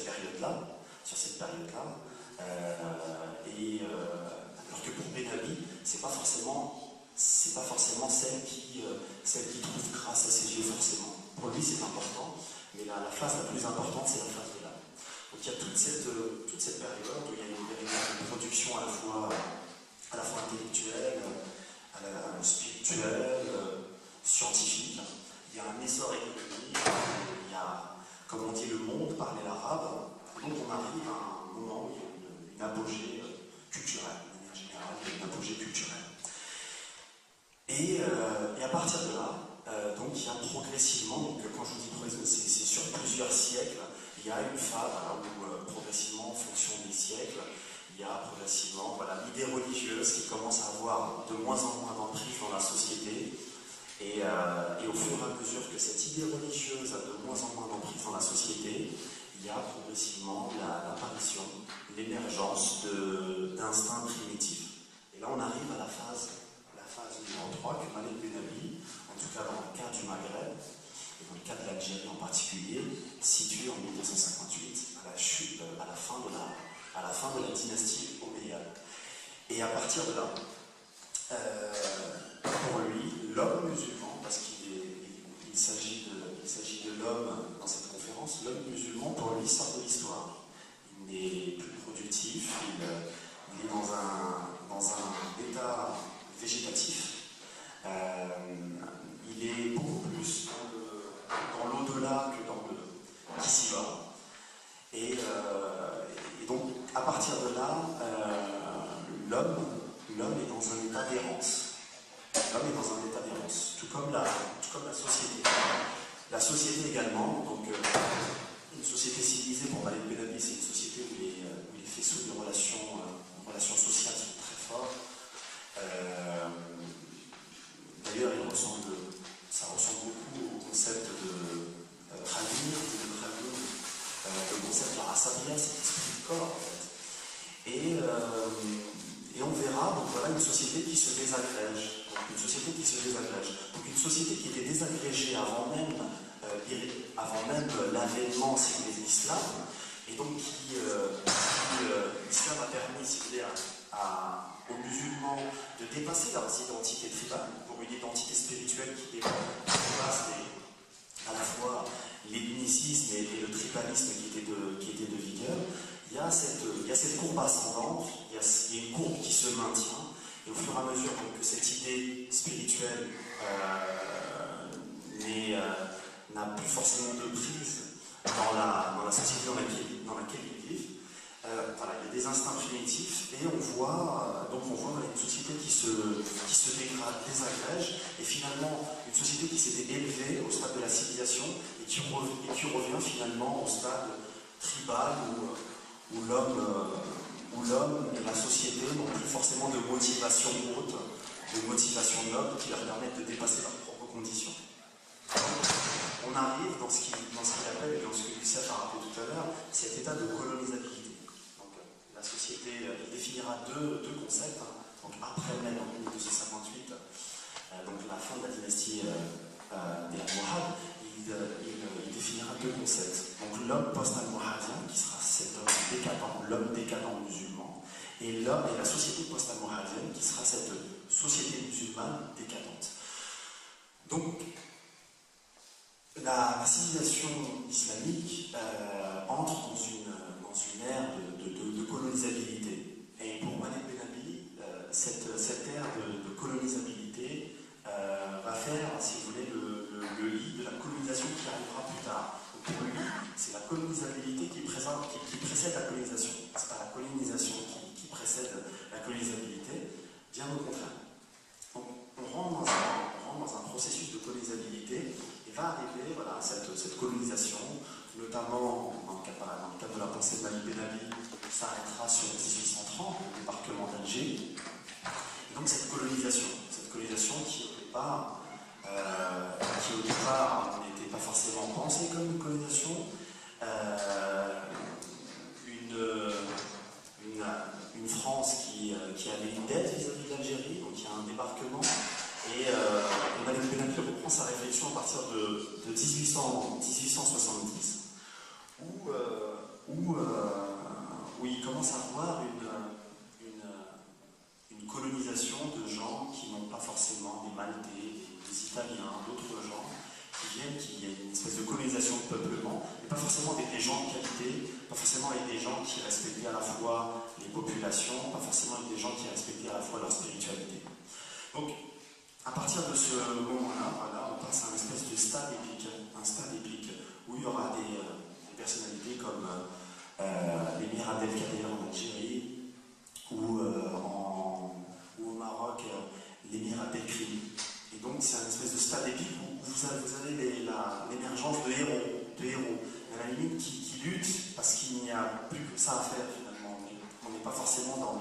période-là, alors que pour Benabi, c'est pas forcément celle qui trouve grâce à ses yeux forcément. Pour lui, c'est important, mais la phase la plus importante, c'est la phase de l'âme. Donc il y a toute cette période où il y a une véritable production à la fois intellectuelle, spirituelle, scientifique. Il y a un essor économique, il y a, comme on dit, le monde parler l'arabe. Donc on arrive à un moment où il y a une apogée culturelle, de manière générale, il y a une apogée culturelle. Et à partir de là, donc il y a progressivement, donc quand je vous dis progressivement, c'est sur plusieurs siècles, il y a une phase où progressivement, en fonction des siècles, il y a progressivement l'idée religieuse qui commence à avoir de moins en moins d'emprise dans la société. Et au fur et à mesure que cette idée religieuse a de moins en moins d'emprise dans la société, il y a progressivement l'apparition, l'émergence d'instincts primitifs. Et là, on arrive à la phase numéro 3 que Malik Benabi, en tout cas dans le cas du Maghreb, et dans le cas de l'Algérie en particulier, situe en 1258 à la fin de la dynastie omeyyade. Et à partir de là, pour lui, l'homme musulman, parce qu'il s'agit de l'homme dans cette conférence, l'homme musulman, pour lui, sort de l'histoire. Il n'est plus productif, il est dans un état végétatif. Il est beaucoup plus dans l'au-delà que qu'ici-bas. Et donc, à partir de là, l'homme est dans un état d'errance. L'homme est dans un état d'errance, tout comme la société. La société également, donc une société civilisée, pour Malik Ben-Abi, c'est une société où les faisceaux de relations sociales sont très forts. D'ailleurs, ça ressemble beaucoup au concept de Khalil, le concept de la Asabia, c'est l'esprit du corps en fait. Et on verra donc voilà une société qui se désagrège. Donc une société qui était désagrégée avant même l'avènement, si vous voulez, de l'islam, et donc l'islam a permis, si vous voulez, aux musulmans de dépasser leurs identités tribales pour une identité spirituelle qui dépasse à la fois l'ethnicisme et le tribalisme qui était de vigueur. Il y a cette courbe ascendante, il y a une courbe qui se maintient, et au fur et à mesure que cette idée spirituelle n'a plus forcément de prise dans la société dans laquelle ils vivent, voilà, il y a des instincts primitifs, et on voit une société qui se dégrade, désagrège, et finalement une société qui s'était élevée au stade de la civilisation et qui revient finalement au stade tribal où l'homme et la société n'ont plus forcément de motivation haute, de motivation noble qui leur permettent de dépasser leurs propres conditions. On arrive dans ce qu'il appelle, et dans ce que Youssef a rappelé tout à l'heure, cet état de colonisabilité. Donc, la société, il définira deux concepts. Donc, après mai, en 1258, donc la fin de la dynastie des Almohades, il définira deux concepts. Donc, l'homme post-almohadien, qui sera cet homme décadent, l'homme décadent musulman, et la société post-almohadienne, qui sera cette société musulmane décadente. Donc, la civilisation islamique entre dans une ère de colonisabilité. Et pour Malik Ben-Abi, cette ère de colonisabilité va faire, si vous voulez, le lit de la colonisation qui arrivera plus tard. Donc pour lui, c'est la colonisabilité qui précède la colonisation. C'est pas la colonisation qui précède la colonisabilité, bien au contraire. Donc on rentre dans un processus de colonisabilité. Va arriver voilà, cette colonisation, notamment dans le cadre de la pensée de Malik Ben-Abi, s'arrêtera sur 1830, le débarquement d'Alger. Et donc cette colonisation qui au départ n'était pas forcément pensée comme une colonisation, une France qui avait une dette vis-à-vis de l'Algérie, donc il y a un débarquement. Et Malik Ben-Abi reprend sa réflexion à partir de 1870, où il commence à voir une colonisation de gens qui n'ont pas forcément des Maltais, des Italiens, d'autres gens qui viennent, qui y a une espèce de colonisation de peuplement, et pas forcément avec des gens de qualité, pas forcément avec des gens qui respectaient à la fois les populations, pas forcément avec des gens qui respectaient à la fois leur spiritualité. Donc, à partir de ce moment-là, voilà, on passe à un espèce de stade épique, où il y aura des personnalités comme l'émir Abdelkader en Algérie, ou au Maroc, l'émir Abdelkrim. Et donc c'est un espèce de stade épique où vous avez l'émergence de héros, à la limite qui luttent parce qu'il n'y a plus que ça à faire finalement. On n'est pas forcément dans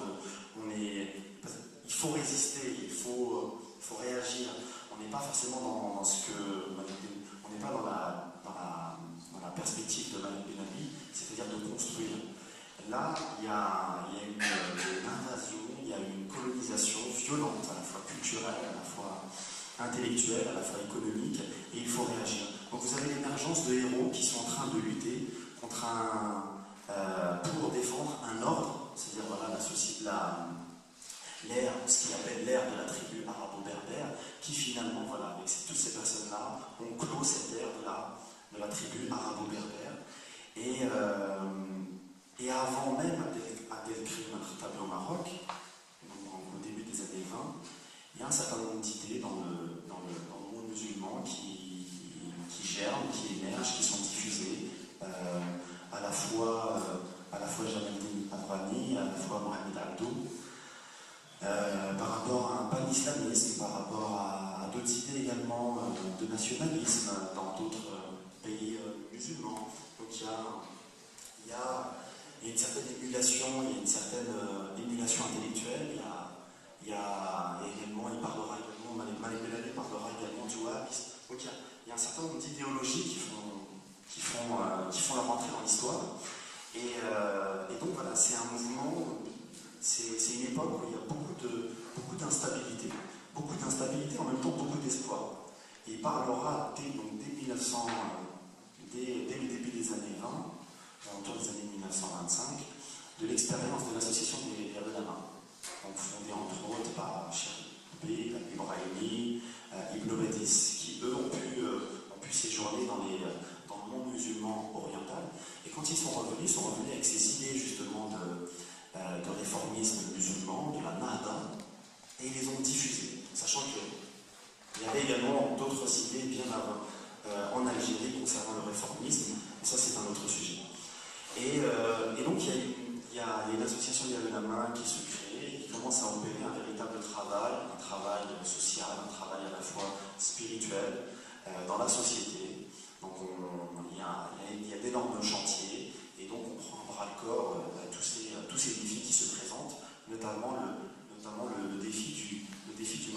il faut résister, il faut réagir. On n'est pas forcément dans ce que on n'est pas dans la perspective de Malik Ben-Abi, c'est-à-dire de construire. Là, il y a une invasion, il y a une colonisation violente, à la fois culturelle, à la fois intellectuelle, à la fois économique, et il faut réagir. Donc vous avez l'émergence de héros qui sont en train de lutter contre pour défendre un ordre, c'est-à-dire voilà, ce qu'il appelle l'ère de la tribu arabo-berbère, qui finalement, voilà, avec toutes ces personnes-là, ont clos cette ère de la tribu arabo-berbère. Et avant même Abdelkrim al-Khattabi au Maroc, donc au début des années 20, il y a un certain nombre d'idées dans le monde musulman qui germent, qui émergent, qui sont diffusées fois Jamaluddin Afghani, à la fois Mohamed Abdou, par rapport à un pan-islamisme, par rapport à d'autres idées également de nationalisme dans d'autres pays musulmans. Donc il y a une certaine émulation, il y a une certaine émulation intellectuelle, il parlera également, Malik Benabi parlera également du wahhabisme. Donc il y a un certain nombre d'idéologies qui font leur entrée dans l'histoire. Et donc voilà, c'est un mouvement, c'est une époque où il y a beaucoup d'instabilité. Beaucoup d'instabilité, en même temps beaucoup d'espoir. Et il parlera dès le début des années 20, autour des années 1925, de l'expérience de l'association des Ulama, donc fondée entre autres par Cheikh Ibrahimi, Ibn Badis, qui eux ont pu séjourner dans le monde musulman oriental. Et quand ils sont revenus avec ces idées justement de réformisme musulman, de la Nahda, et ils les ont diffusées, sachant qu'il y avait également d'autres idées bien avant en Algérie concernant le réformisme, et ça c'est un autre sujet. Et donc il y a une association des Ulama qui se crée et qui commence à opérer un véritable travail, un travail social, un travail à la fois spirituel dans la société. Donc il y a d'énormes chantiers et donc on prend à bras le corps tous ces défis qui se présentent, notamment le défi du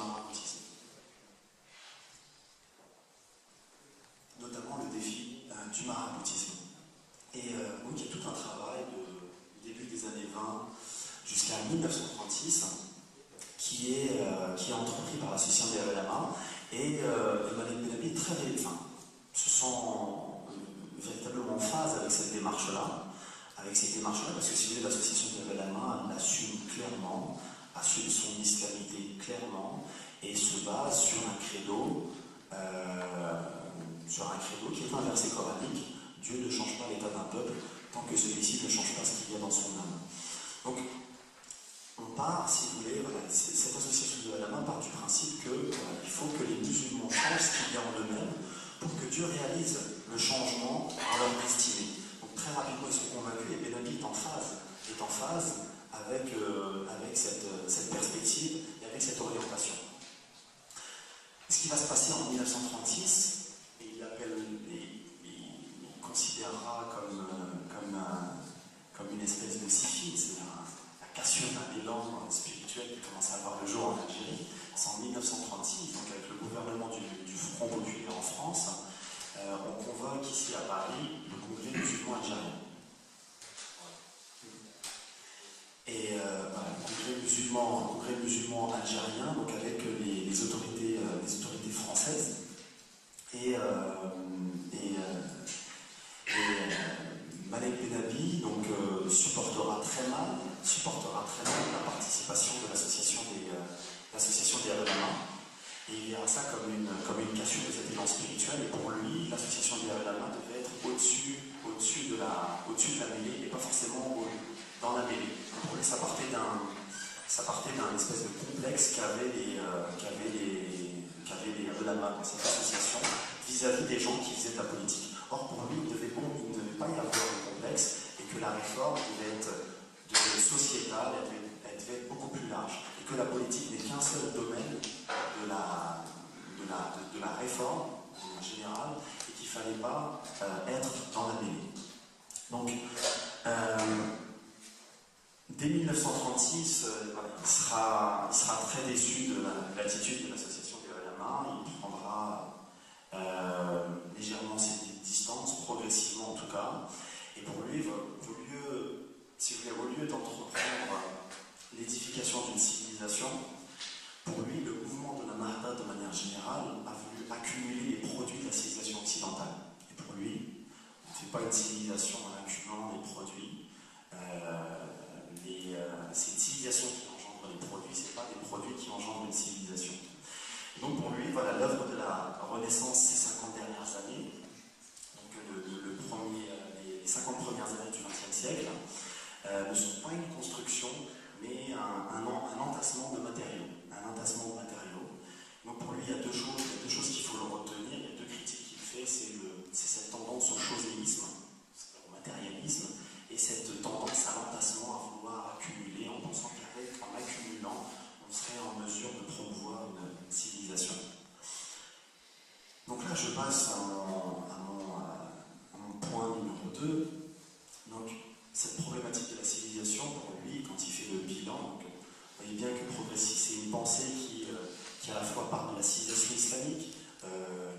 maraboutisme. Et donc il y a tout un travail du début des années 20 jusqu'à 1936 qui est entrepris par l'association des Ulama et Malik Benabi se sent véritablement en phase avec cette démarche-là, parce que si vous voulez, l'association des Ulama assume clairement, assume son islamité clairement et se base sur un credo qui est un verset coranique. Dieu ne change pas l'état d'un peuple tant que celui-ci ne change pas ce qu'il y a dans son âme. Donc, on part, si vous voulez, cette association de Ulama part du principe qu'il faut que les musulmans changent ce qu'il y a en eux-mêmes pour que Dieu réalise le changement dans leur destinée. Donc, très rapidement, ils sont convaincus et Benabi est en phase avec cette perspective et avec cette orientation. Ce qui va se passer en 1936, il considérera comme une espèce de syphide, c'est-à-dire la cassure d'un élan spirituel qui commence à avoir le jour en Algérie. C'est en 1936, donc avec le gouvernement du Front populaire en France, on convoque ici à Paris le congrès musulman algérien. Et le congrès musulman algérien, donc avec les autorités françaises. Et Malik Benabi supportera très mal la participation de l'association des Ulama. Et il verra ça comme une cassure de cet élan spirituel. Et pour lui, l'association des Ulama devait être au-dessus de la mêlée et pas forcément dans la mêlée. Pour lui, ça partait d'un espèce de complexe qu'avaient les Ulama dans cette association vis-à-vis des gens qui faisaient de la politique. Or, pour lui, il ne devait pas y avoir de complexe et que la réforme devait être sociétale, elle devait être beaucoup plus large. Et que la politique n'est qu'un seul domaine de la réforme en général et qu'il ne fallait pas être dans la mêlée. Donc, dès 1936, il sera très déçu de l'attitude de l'association des Ulama. Il prendra légèrement ses distances, progressivement en tout cas. Et pour lui, au lieu d'entreprendre l'édification d'une civilisation, pour lui, le mouvement de la Nahda, de manière générale, a voulu accumuler les produits de la civilisation occidentale. Et pour lui, on ne fait pas une civilisation en accumulant les produits. C'est une civilisation qui engendre les produits, ce n'est pas des produits qui engendrent une civilisation. Et donc pour lui, voilà, l'œuvre de la Renaissance ces 50 dernières années, donc les 50 premières années du XXe siècle, ne sont pas une construction, mais un entassement de matériaux. Donc pour lui, il y a deux choses qu'il faut le retenir, il y a deux critiques qu'il fait, c'est cette tendance au choséisme, au matérialisme, je passe à mon point numéro 2. Donc, cette problématique de la civilisation, pour lui, quand il fait le bilan, donc, vous voyez bien que progressiste, c'est une pensée qui à la fois part de la civilisation islamique,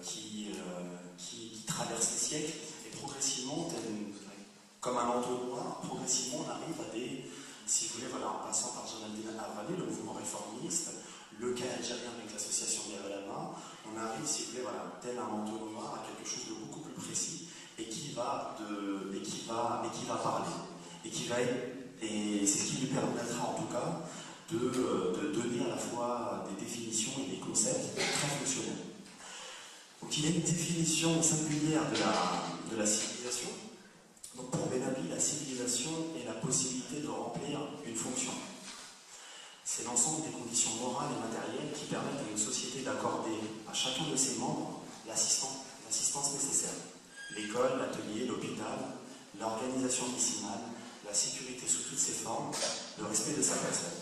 qui traverse les siècles, et progressivement, comme un entonnoir, progressivement on arrive à des, si vous voulez, voilà, en passant par Jamaldine Harvani, le mouvement réformiste, le cas algérien avec l'association des Ulama, on arrive, si vous voulez, voilà, tel un entonnoir à quelque chose de beaucoup plus précis et qui va parler. Et c'est ce qui lui permettra en tout cas de donner à la fois des définitions et des concepts très fonctionnels. Donc il y a une définition singulière de la civilisation. Donc pour Benabi, la civilisation est la possibilité de remplir une fonction. C'est l'ensemble des conditions morales et matérielles qui permettent à une société d'accorder à chacun de ses membres l'assistance nécessaire. L'école, l'atelier, l'hôpital, l'organisation vicinale, la sécurité sous toutes ses formes, le respect de sa personne.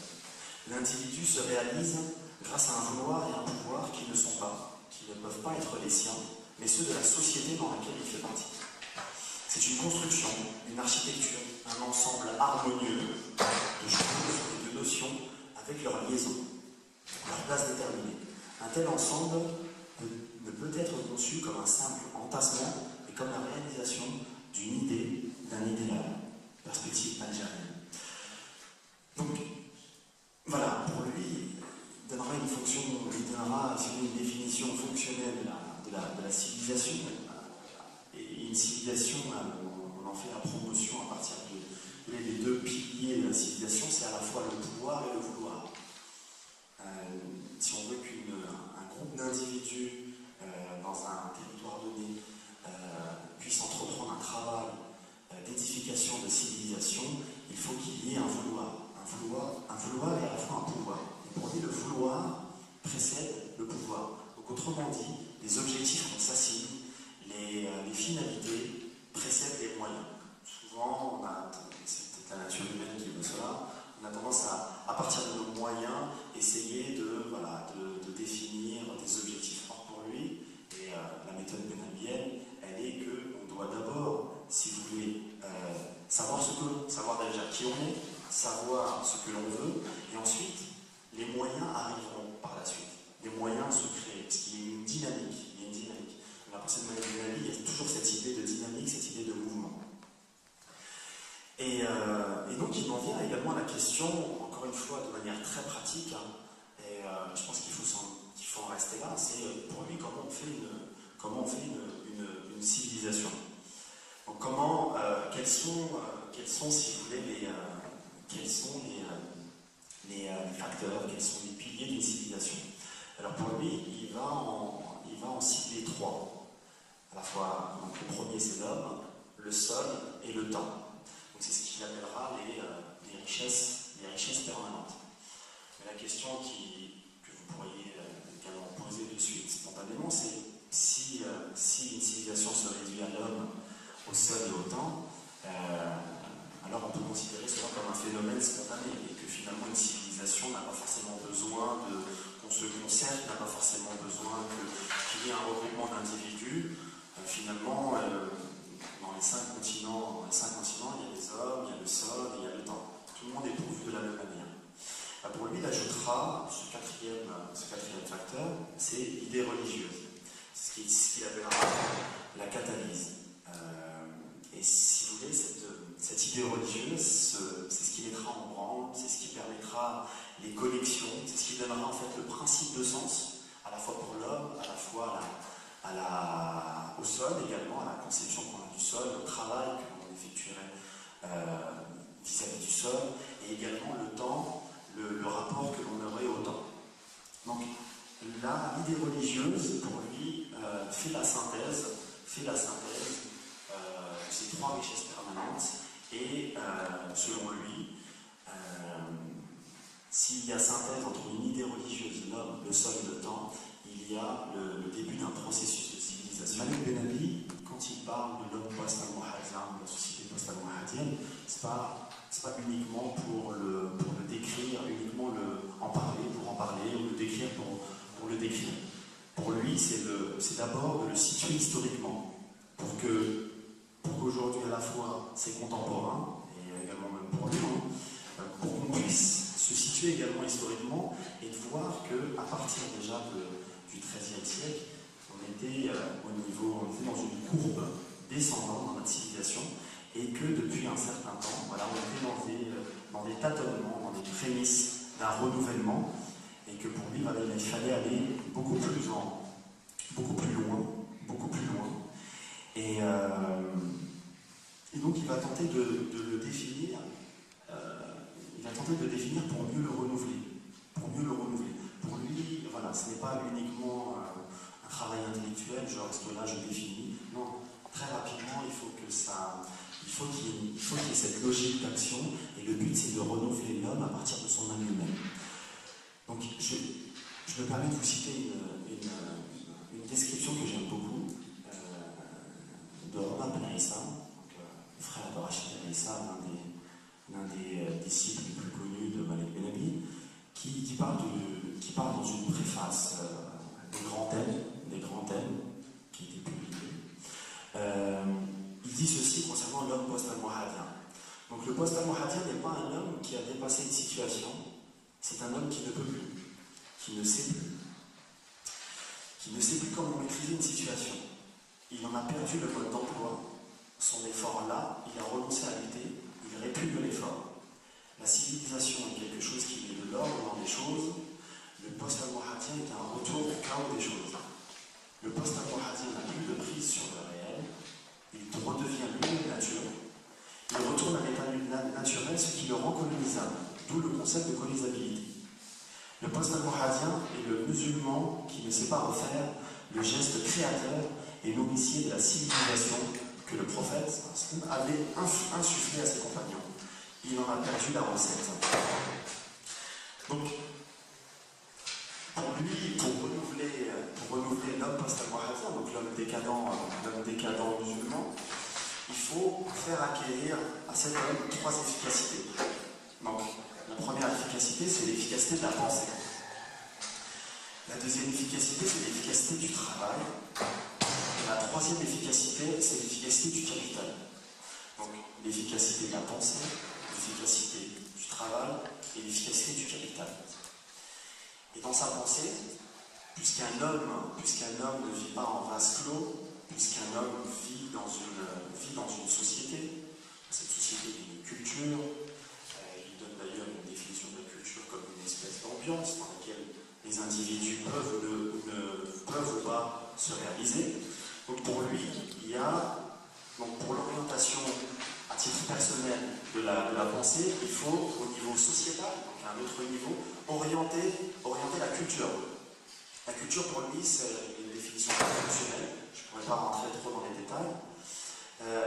L'individu se réalise grâce à un vouloir et un pouvoir qui ne peuvent pas être les siens, mais ceux de la société dans laquelle il fait partie. C'est une construction, une architecture, un ensemble harmonieux de choses et de notions avec leur liaison, leur place déterminée. Un tel ensemble ne peut être conçu comme un simple entassement, mais comme la réalisation d'une idée, d'un idéal, perspective algérienne. Donc, voilà, pour lui, il donnera une fonction, il donnera une définition fonctionnelle de la civilisation. Et une civilisation, on en fait la promotion à partir des deux piliers de la civilisation, c'est à la fois le pouvoir et le vouloir. Si on veut qu'un groupe d'individus dans un territoire donné puisse entreprendre un travail d'édification de civilisation, il faut qu'il y ait un vouloir. Un vouloir et à la fois un pouvoir. Et pour lui, le vouloir précède le pouvoir. Donc autrement dit, les objectifs qu'on s'assigne, les finalités précèdent les moyens. Souvent, c'est peut-être la nature humaine qui veut cela, on a tendance à partir de nos moyens, essayer de définir des objectifs. Or pour lui, et la méthode benabienne, elle est qu'on doit d'abord, si vous voulez, savoir déjà qui on est, savoir ce que l'on veut, et ensuite, les moyens arriveront par la suite. Les moyens se créent, parce qu'il y a une dynamique. Dans la pensée de Benabi, il y a toujours cette idée de dynamique, cette idée de mouvement. Et donc il en vient également à la question, encore une fois de manière très pratique, et je pense qu'il faut en rester là, c'est pour lui comment on fait une civilisation. Donc quels sont, si vous voulez, les facteurs, quels sont les piliers d'une civilisation. Alors pour lui, il va en cibler 3. À la fois, donc le premier c'est l'homme, le sol et le temps. Donc c'est ce qu'il appellera les richesses permanentes. Mais la question que vous pourriez également poser de suite spontanément, c'est si une civilisation se réduit à l'homme, au sol et au temps, alors on peut considérer cela comme un phénomène spontané et que finalement une civilisation n'a pas forcément besoin qu'on se concerte, n'a pas forcément besoin qu'il y ait un regroupement d'individus. Finalement, dans les 5 continents, il y a les hommes, il y a le sol et il y a le temps. Tout le monde est pourvu de la même manière. Pour lui, il ajoutera ce quatrième facteur, c'est l'idée religieuse. C'est ce qu'il appellera la catalyse. Et si vous voulez, cette idée religieuse, c'est ce qui mettra en branle, c'est ce qui permettra les connexions, c'est ce qui donnera en fait le principe de sens, à la fois pour l'homme, à la fois au sol également, à la conception qu'on a du sol, au travail que l'on effectuerait vis-à-vis du sol, et également le temps, le rapport que l'on aurait au temps. Donc l'idée religieuse, pour lui, fait la synthèse de ces 3 richesses permanentes, et selon lui, s'il y a synthèse entre une idée religieuse, l'homme, le sol et le temps, il y a le début d'un processus de civilisation. Malik Benabi, quand il parle de l'homme post-al-Muhajjan, de la société post-al-Muhajjan, c'est pas uniquement pour le décrire, uniquement en parler, ou le décrire pour le décrire. Pour lui, c'est c'est d'abord de le situer historiquement, pour qu'aujourd'hui à la fois ses contemporains, et également même pour nous, pour qu'on puisse se situer également historiquement et de voir qu'à partir déjà du XIIIe siècle, on était dans une courbe descendante dans notre civilisation, et que depuis un certain temps, voilà, on était dans des tâtonnements, dans des prémices d'un renouvellement, et que pour lui, voilà, il fallait aller beaucoup plus loin. Et donc il va tenter de le définir, pour mieux le renouveler. Pour lui, voilà, ce n'est pas uniquement un travail intellectuel, je reste là, je définis. Non, très rapidement, il faut qu'il y ait cette logique d'action, et le but c'est de renouveler l'homme à partir de son âme humaine. Donc je me permets de vous citer une description que j'aime beaucoup de Omar Ben Issa, le frère de Rachid Ben Issa, l'un des disciples les plus connus de Malik Ben Abi, qui parle dans une préface des grands thèmes qui étaient publiés. Il dit ceci concernant l'homme post-almohadien. Donc le post-almohadien n'est pas un homme qui a dépassé une situation, c'est un homme qui ne peut plus, qui ne sait plus comment maîtriser une situation. Il en a perdu le mode d'emploi, son effort là, il a renoncé à lutter, il répugne l'effort. La civilisation est quelque chose qui met de l'ordre dans les choses, le post-almohadien est un retour au chaos des choses. Le post-almohadien n'a plus de prise sur le réel, il redevient lui-même nature, il retourne à l'état naturel, ce qui le rend colonisable, d'où le concept de colonisabilité. Le post-almohadien est le musulman qui ne sait pas refaire le geste créateur et nourricier de la civilisation que le prophète avait insufflé à ses compagnons. Il en a perdu la recette. Donc, pour lui, pour renouveler l'homme post-almohadien, donc l'homme décadent musulman, il faut faire acquérir à cet homme 3 efficacités. Donc, la première efficacité, c'est l'efficacité de la pensée. La deuxième efficacité, c'est l'efficacité du travail. Et la troisième efficacité, c'est l'efficacité du capital. Donc, l'efficacité de la pensée, l'efficacité du travail et l'efficacité du capital. Et dans sa pensée, puisqu'un homme ne vit pas en vase clos, puisqu'un homme vit dans une société, cette société est une culture, il donne d'ailleurs une définition de la culture comme une espèce d'ambiance dans laquelle les individus peuvent ou pas se réaliser. Donc pour lui, il y a, pour l'orientation à titre personnel de la pensée, il faut au niveau sociétal, donc à un autre niveau, orienter la culture. La culture pour lui, c'est une définition fonctionnelle, je ne pourrais pas rentrer trop dans les détails.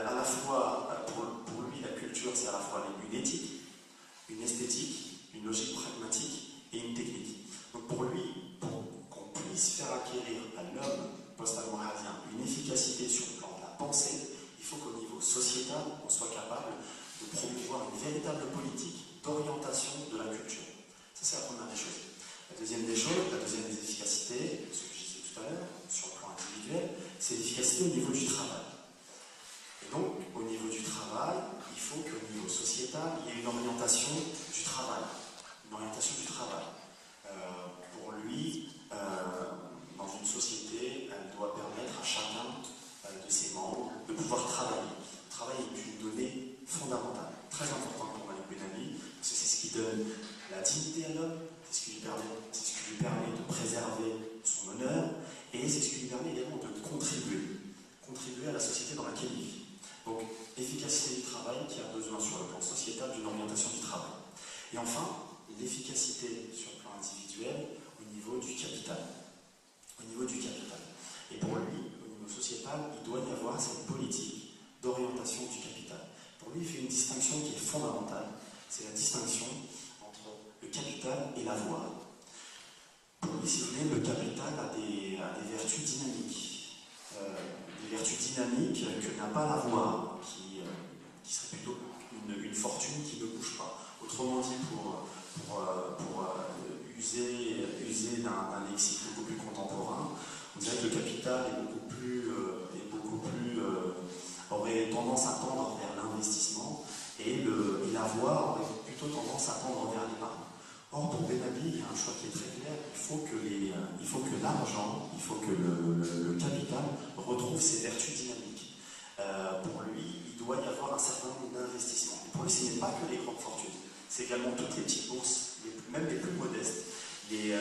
À la fois, pour lui, la culture, c'est à la fois une éthique, une esthétique, une logique pragmatique et une technique. Donc pour lui, pour qu'on puisse faire acquérir à l'homme post-almohadien une efficacité sur le plan de la pensée, il faut qu'au niveau sociétal, on soit capable de promouvoir une véritable politique d'orientation de la culture. Ça, c'est la première des choses. La deuxième des efficacités, ce que je disais tout à l'heure, sur le plan individuel, c'est l'efficacité au niveau du travail. Et donc, au niveau du travail, il faut qu'au niveau sociétal, il y ait une orientation du travail. Pour lui, dans une société, elle doit permettre à chacun de ses membres de pouvoir travailler. Le travail est une donnée fondamentale, très importante pour Malik Ben Abi, parce que c'est ce qui donne la dignité à l'homme, c'est ce qui lui permet de préserver son honneur, et c'est ce qui lui permet également de contribuer à la société dans laquelle il vit. Donc, efficacité du travail qui a besoin sur le plan sociétal d'une orientation du travail. Et enfin, l'efficacité sur le plan individuel au niveau du capital. Et pour lui, au niveau sociétal, il doit y avoir cette politique d'orientation du capital. Pour lui, il fait une distinction qui est fondamentale. C'est la distinction entre le capital et la voie. Pour lui, si vous voulez, le capital a des vertus dynamiques. Des vertus dynamiques que n'a pas la voie, qui serait plutôt une fortune qui ne bouge pas. Autrement dit, pour user d'un lexique beaucoup plus contemporain, on dirait que le capital capital aurait tendance à tendre vers l'investissement et la voie aurait plutôt tendance à tendre vers l'épargne. Or, pour Ben Ali, il y a un choix qui est très clair. Il faut que l'argent, il faut que le capital retrouve ses vertus dynamiques. Pour lui, il doit y avoir un certain nombre d'investissements. Et pour lui, ce n'est pas que les grandes fortunes, c'est également toutes les petites bourses, même les plus modestes, les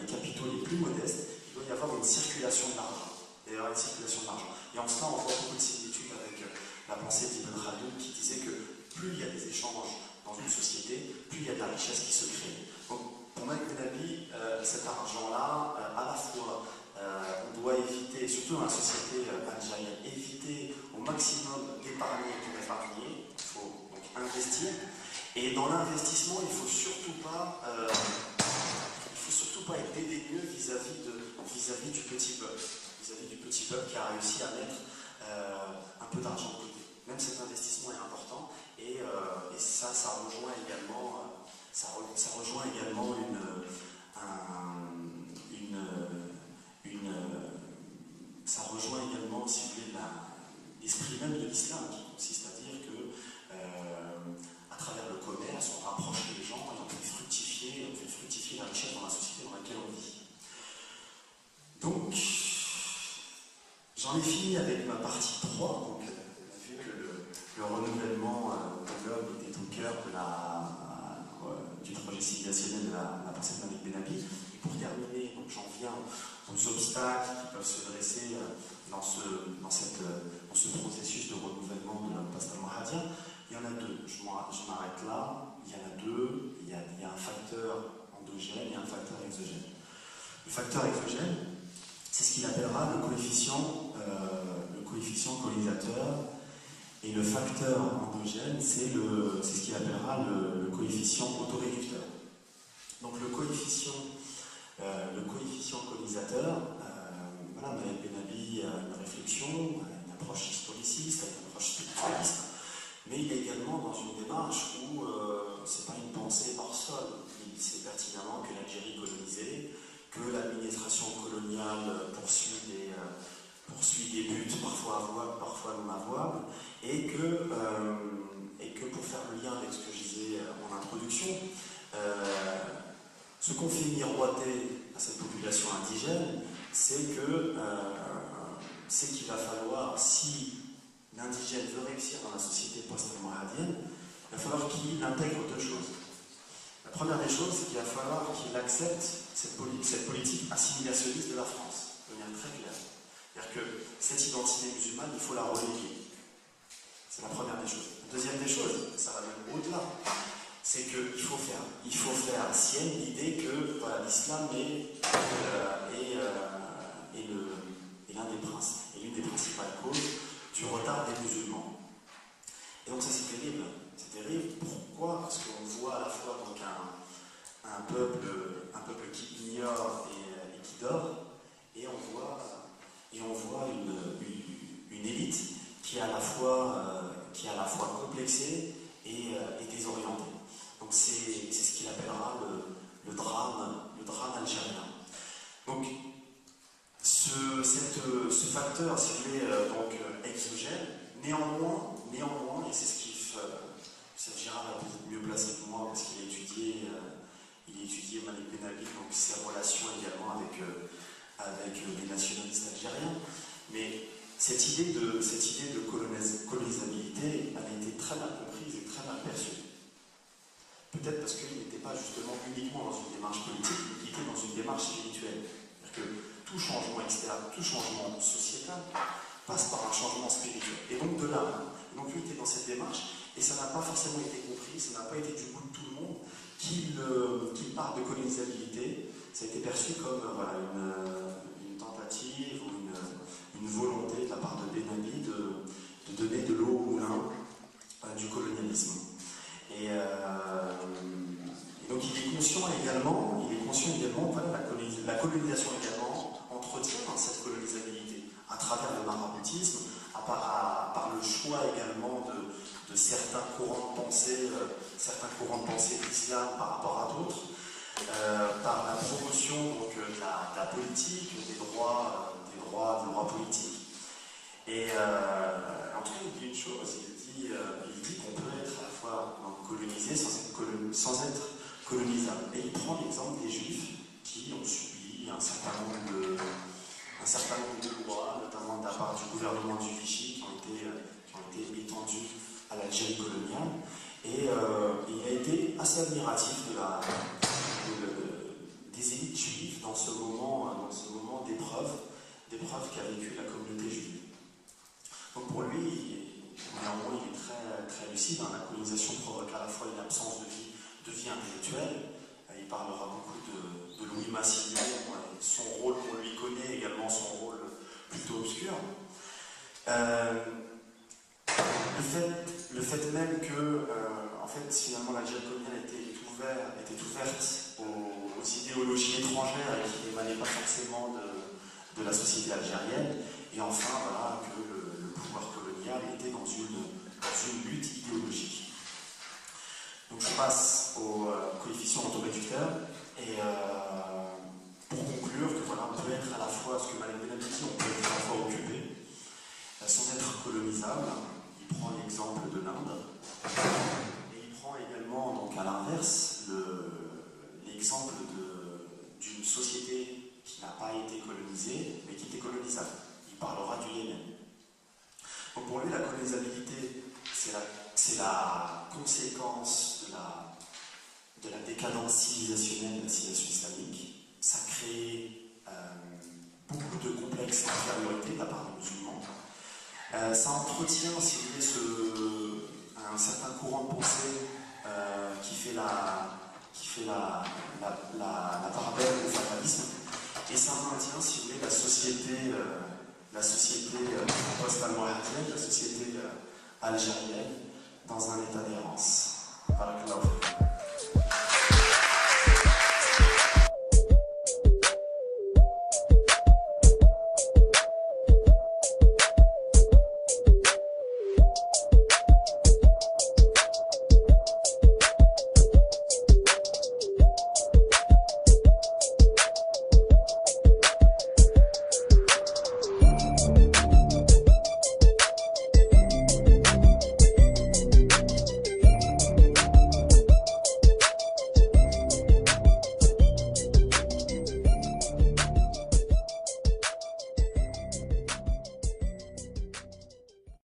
capitaux les plus modestes. Il doit y avoir une circulation de l'argent. Et en cela, on voit beaucoup de similitudes avec la pensée d'Ibn Khaldun qui disait que plus il y a des échanges dans une société, plus il y a de la richesse qui se crée. Donc, pour Malik Ben Ali, cet argent-là, à la fois, on doit éviter, surtout dans la société algérienne, éviter au maximum d'épargner pour épargner. Il faut donc investir. Et dans l'investissement, il ne faut surtout pas être dédaigneux vis-à-vis du petit peuple. Vis-à-vis du petit peuple qui a réussi à mettre un peu d'argent de côté. Même cet investissement est important et ça rejoint également, si vous voulez, l'esprit même de l'islam qui consiste à dire que à travers le commerce, on rapproche les gens et on fait fructifier la richesse dans la société dans laquelle on vit. Donc, j'en ai fini avec ma partie 3. Donc, on a vu que le renouvellement de l'homme était au cœur du projet civilisationnel de la pensée de Malik Ben Ali. Et pour terminer, j'en viens aux obstacles qui peuvent se dresser dans ce processus de renouvellement de l'homme post-almohadien. Il y en a deux, j'en arrête là. Il y en a deux, il y a un facteur endogène et un facteur exogène. Le facteur exogène, c'est ce qu'il appellera le coefficient colonisateur, et le facteur endogène, c'est ce qu'il appellera le coefficient autoréducteur. Donc le coefficient colonisateur, Malik Ben Ali a une réflexion, une approche historiciste, une approche spiritualiste, mais il est également dans une démarche où c'est pas une pensée hors sol. Il sait pertinemment que l'Algérie est colonisée, que l'administration coloniale poursuit des buts parfois avouables, parfois non avouables, et que pour faire le lien avec ce que je disais en introduction, ce qu'on fait miroiter à cette population indigène, c'est qu'il va falloir, si l'indigène veut réussir dans la société post-almohadienne, il va falloir qu'il intègre deux choses. La première des choses, c'est qu'il va falloir qu'il accepte cette politique assimilationniste de la France, de manière très claire. C'est-à-dire que cette identité musulmane, il faut la reléguer. C'est la première des choses. La deuxième des choses, ça va même au-delà, c'est qu'il faut faire sienne l'idée que voilà, l'islam est l'une des principales causes du retard des musulmans. Et donc ça c'est terrible. C'est terrible. Pourquoi? Parce qu'on voit à la fois donc un peuple qui ignore et qui dort, et on voit une élite qui est à la fois complexée et désorientée. Donc c'est ce qu'il appellera le drame algérien. Donc ce facteur, si vous voulez, donc exogène, néanmoins, et c'est ce qui Serge Girard est peut-être mieux placé que moi parce qu'il a étudié Malik Ben Ali, donc ses relations également avec les nationalistes algériens. Mais cette idée de colonisabilité, elle a été très mal comprise et très mal perçue. Peut-être parce qu'il n'était pas justement uniquement dans une démarche politique, mais qu'il était dans une démarche spirituelle. C'est-à-dire que tout changement externe, tout changement sociétal passe par un changement spirituel. Et donc de là, donc lui était dans cette démarche, et ça n'a pas forcément été compris, ça n'a pas été du goût de tout le monde qu'il parle de colonisabilité. Ça a été perçu comme une tentative ou une volonté de la part de Ben Ali de donner de l'eau au moulin du colonialisme. Et donc il est conscient également, voilà, la colonisation également entretient cette colonisabilité à travers le maraboutisme, par le choix également de certains courants de pensée de l'islam par rapport à d'autres, par la promotion donc, de la politique, des droits sans être colonisables. Et il prend l'exemple des Juifs qui ont subi un certain nombre de lois, notamment de la part du gouvernement du Vichy, qui ont été étendues à l'Algérie coloniale. Et il a été assez admiratif des élites juives dans ce moment d'épreuve qu'a vécu la communauté juive. Donc pour lui, néanmoins, il est très, très lucide. La colonisation provoque à la fois une absence de vie intellectuelle. Il parlera beaucoup de Louis Massignon, son rôle qu'on lui connaît, également son rôle plutôt obscur. Le fait même que, en fait, finalement, l'Algérie coloniale était ouverte aux idéologies étrangères et qui n'émanaient pas forcément de la société algérienne, et enfin, voilà, que le pouvoir colonial était dans une lutte idéologique. Donc je passe au coefficient autoréducteur, et pour conclure, que voilà, on peut être à la fois, ce que Malek Ben Abi dit, on peut être à la fois occupé, sans être colonisable. Il prend l'exemple de l'Inde, et il prend également, donc à l'inverse, l'exemple d'une société qui n'a pas été colonisée, mais qui était colonisable. Il parlera du Yémen. Donc pour lui, la colonisabilité, c'est la conséquence de la décadence civilisationnelle de la civilisation islamique. Ça crée beaucoup de complexes d'infériorité de la part des musulmans. Ça entretient, si vous voulez, un certain courant de pensée qui fait la part belle au fatalisme, et ça maintient, si vous voulez, la société post-almohadienne, la société algérienne, dans un état d'errance. Barakallahu.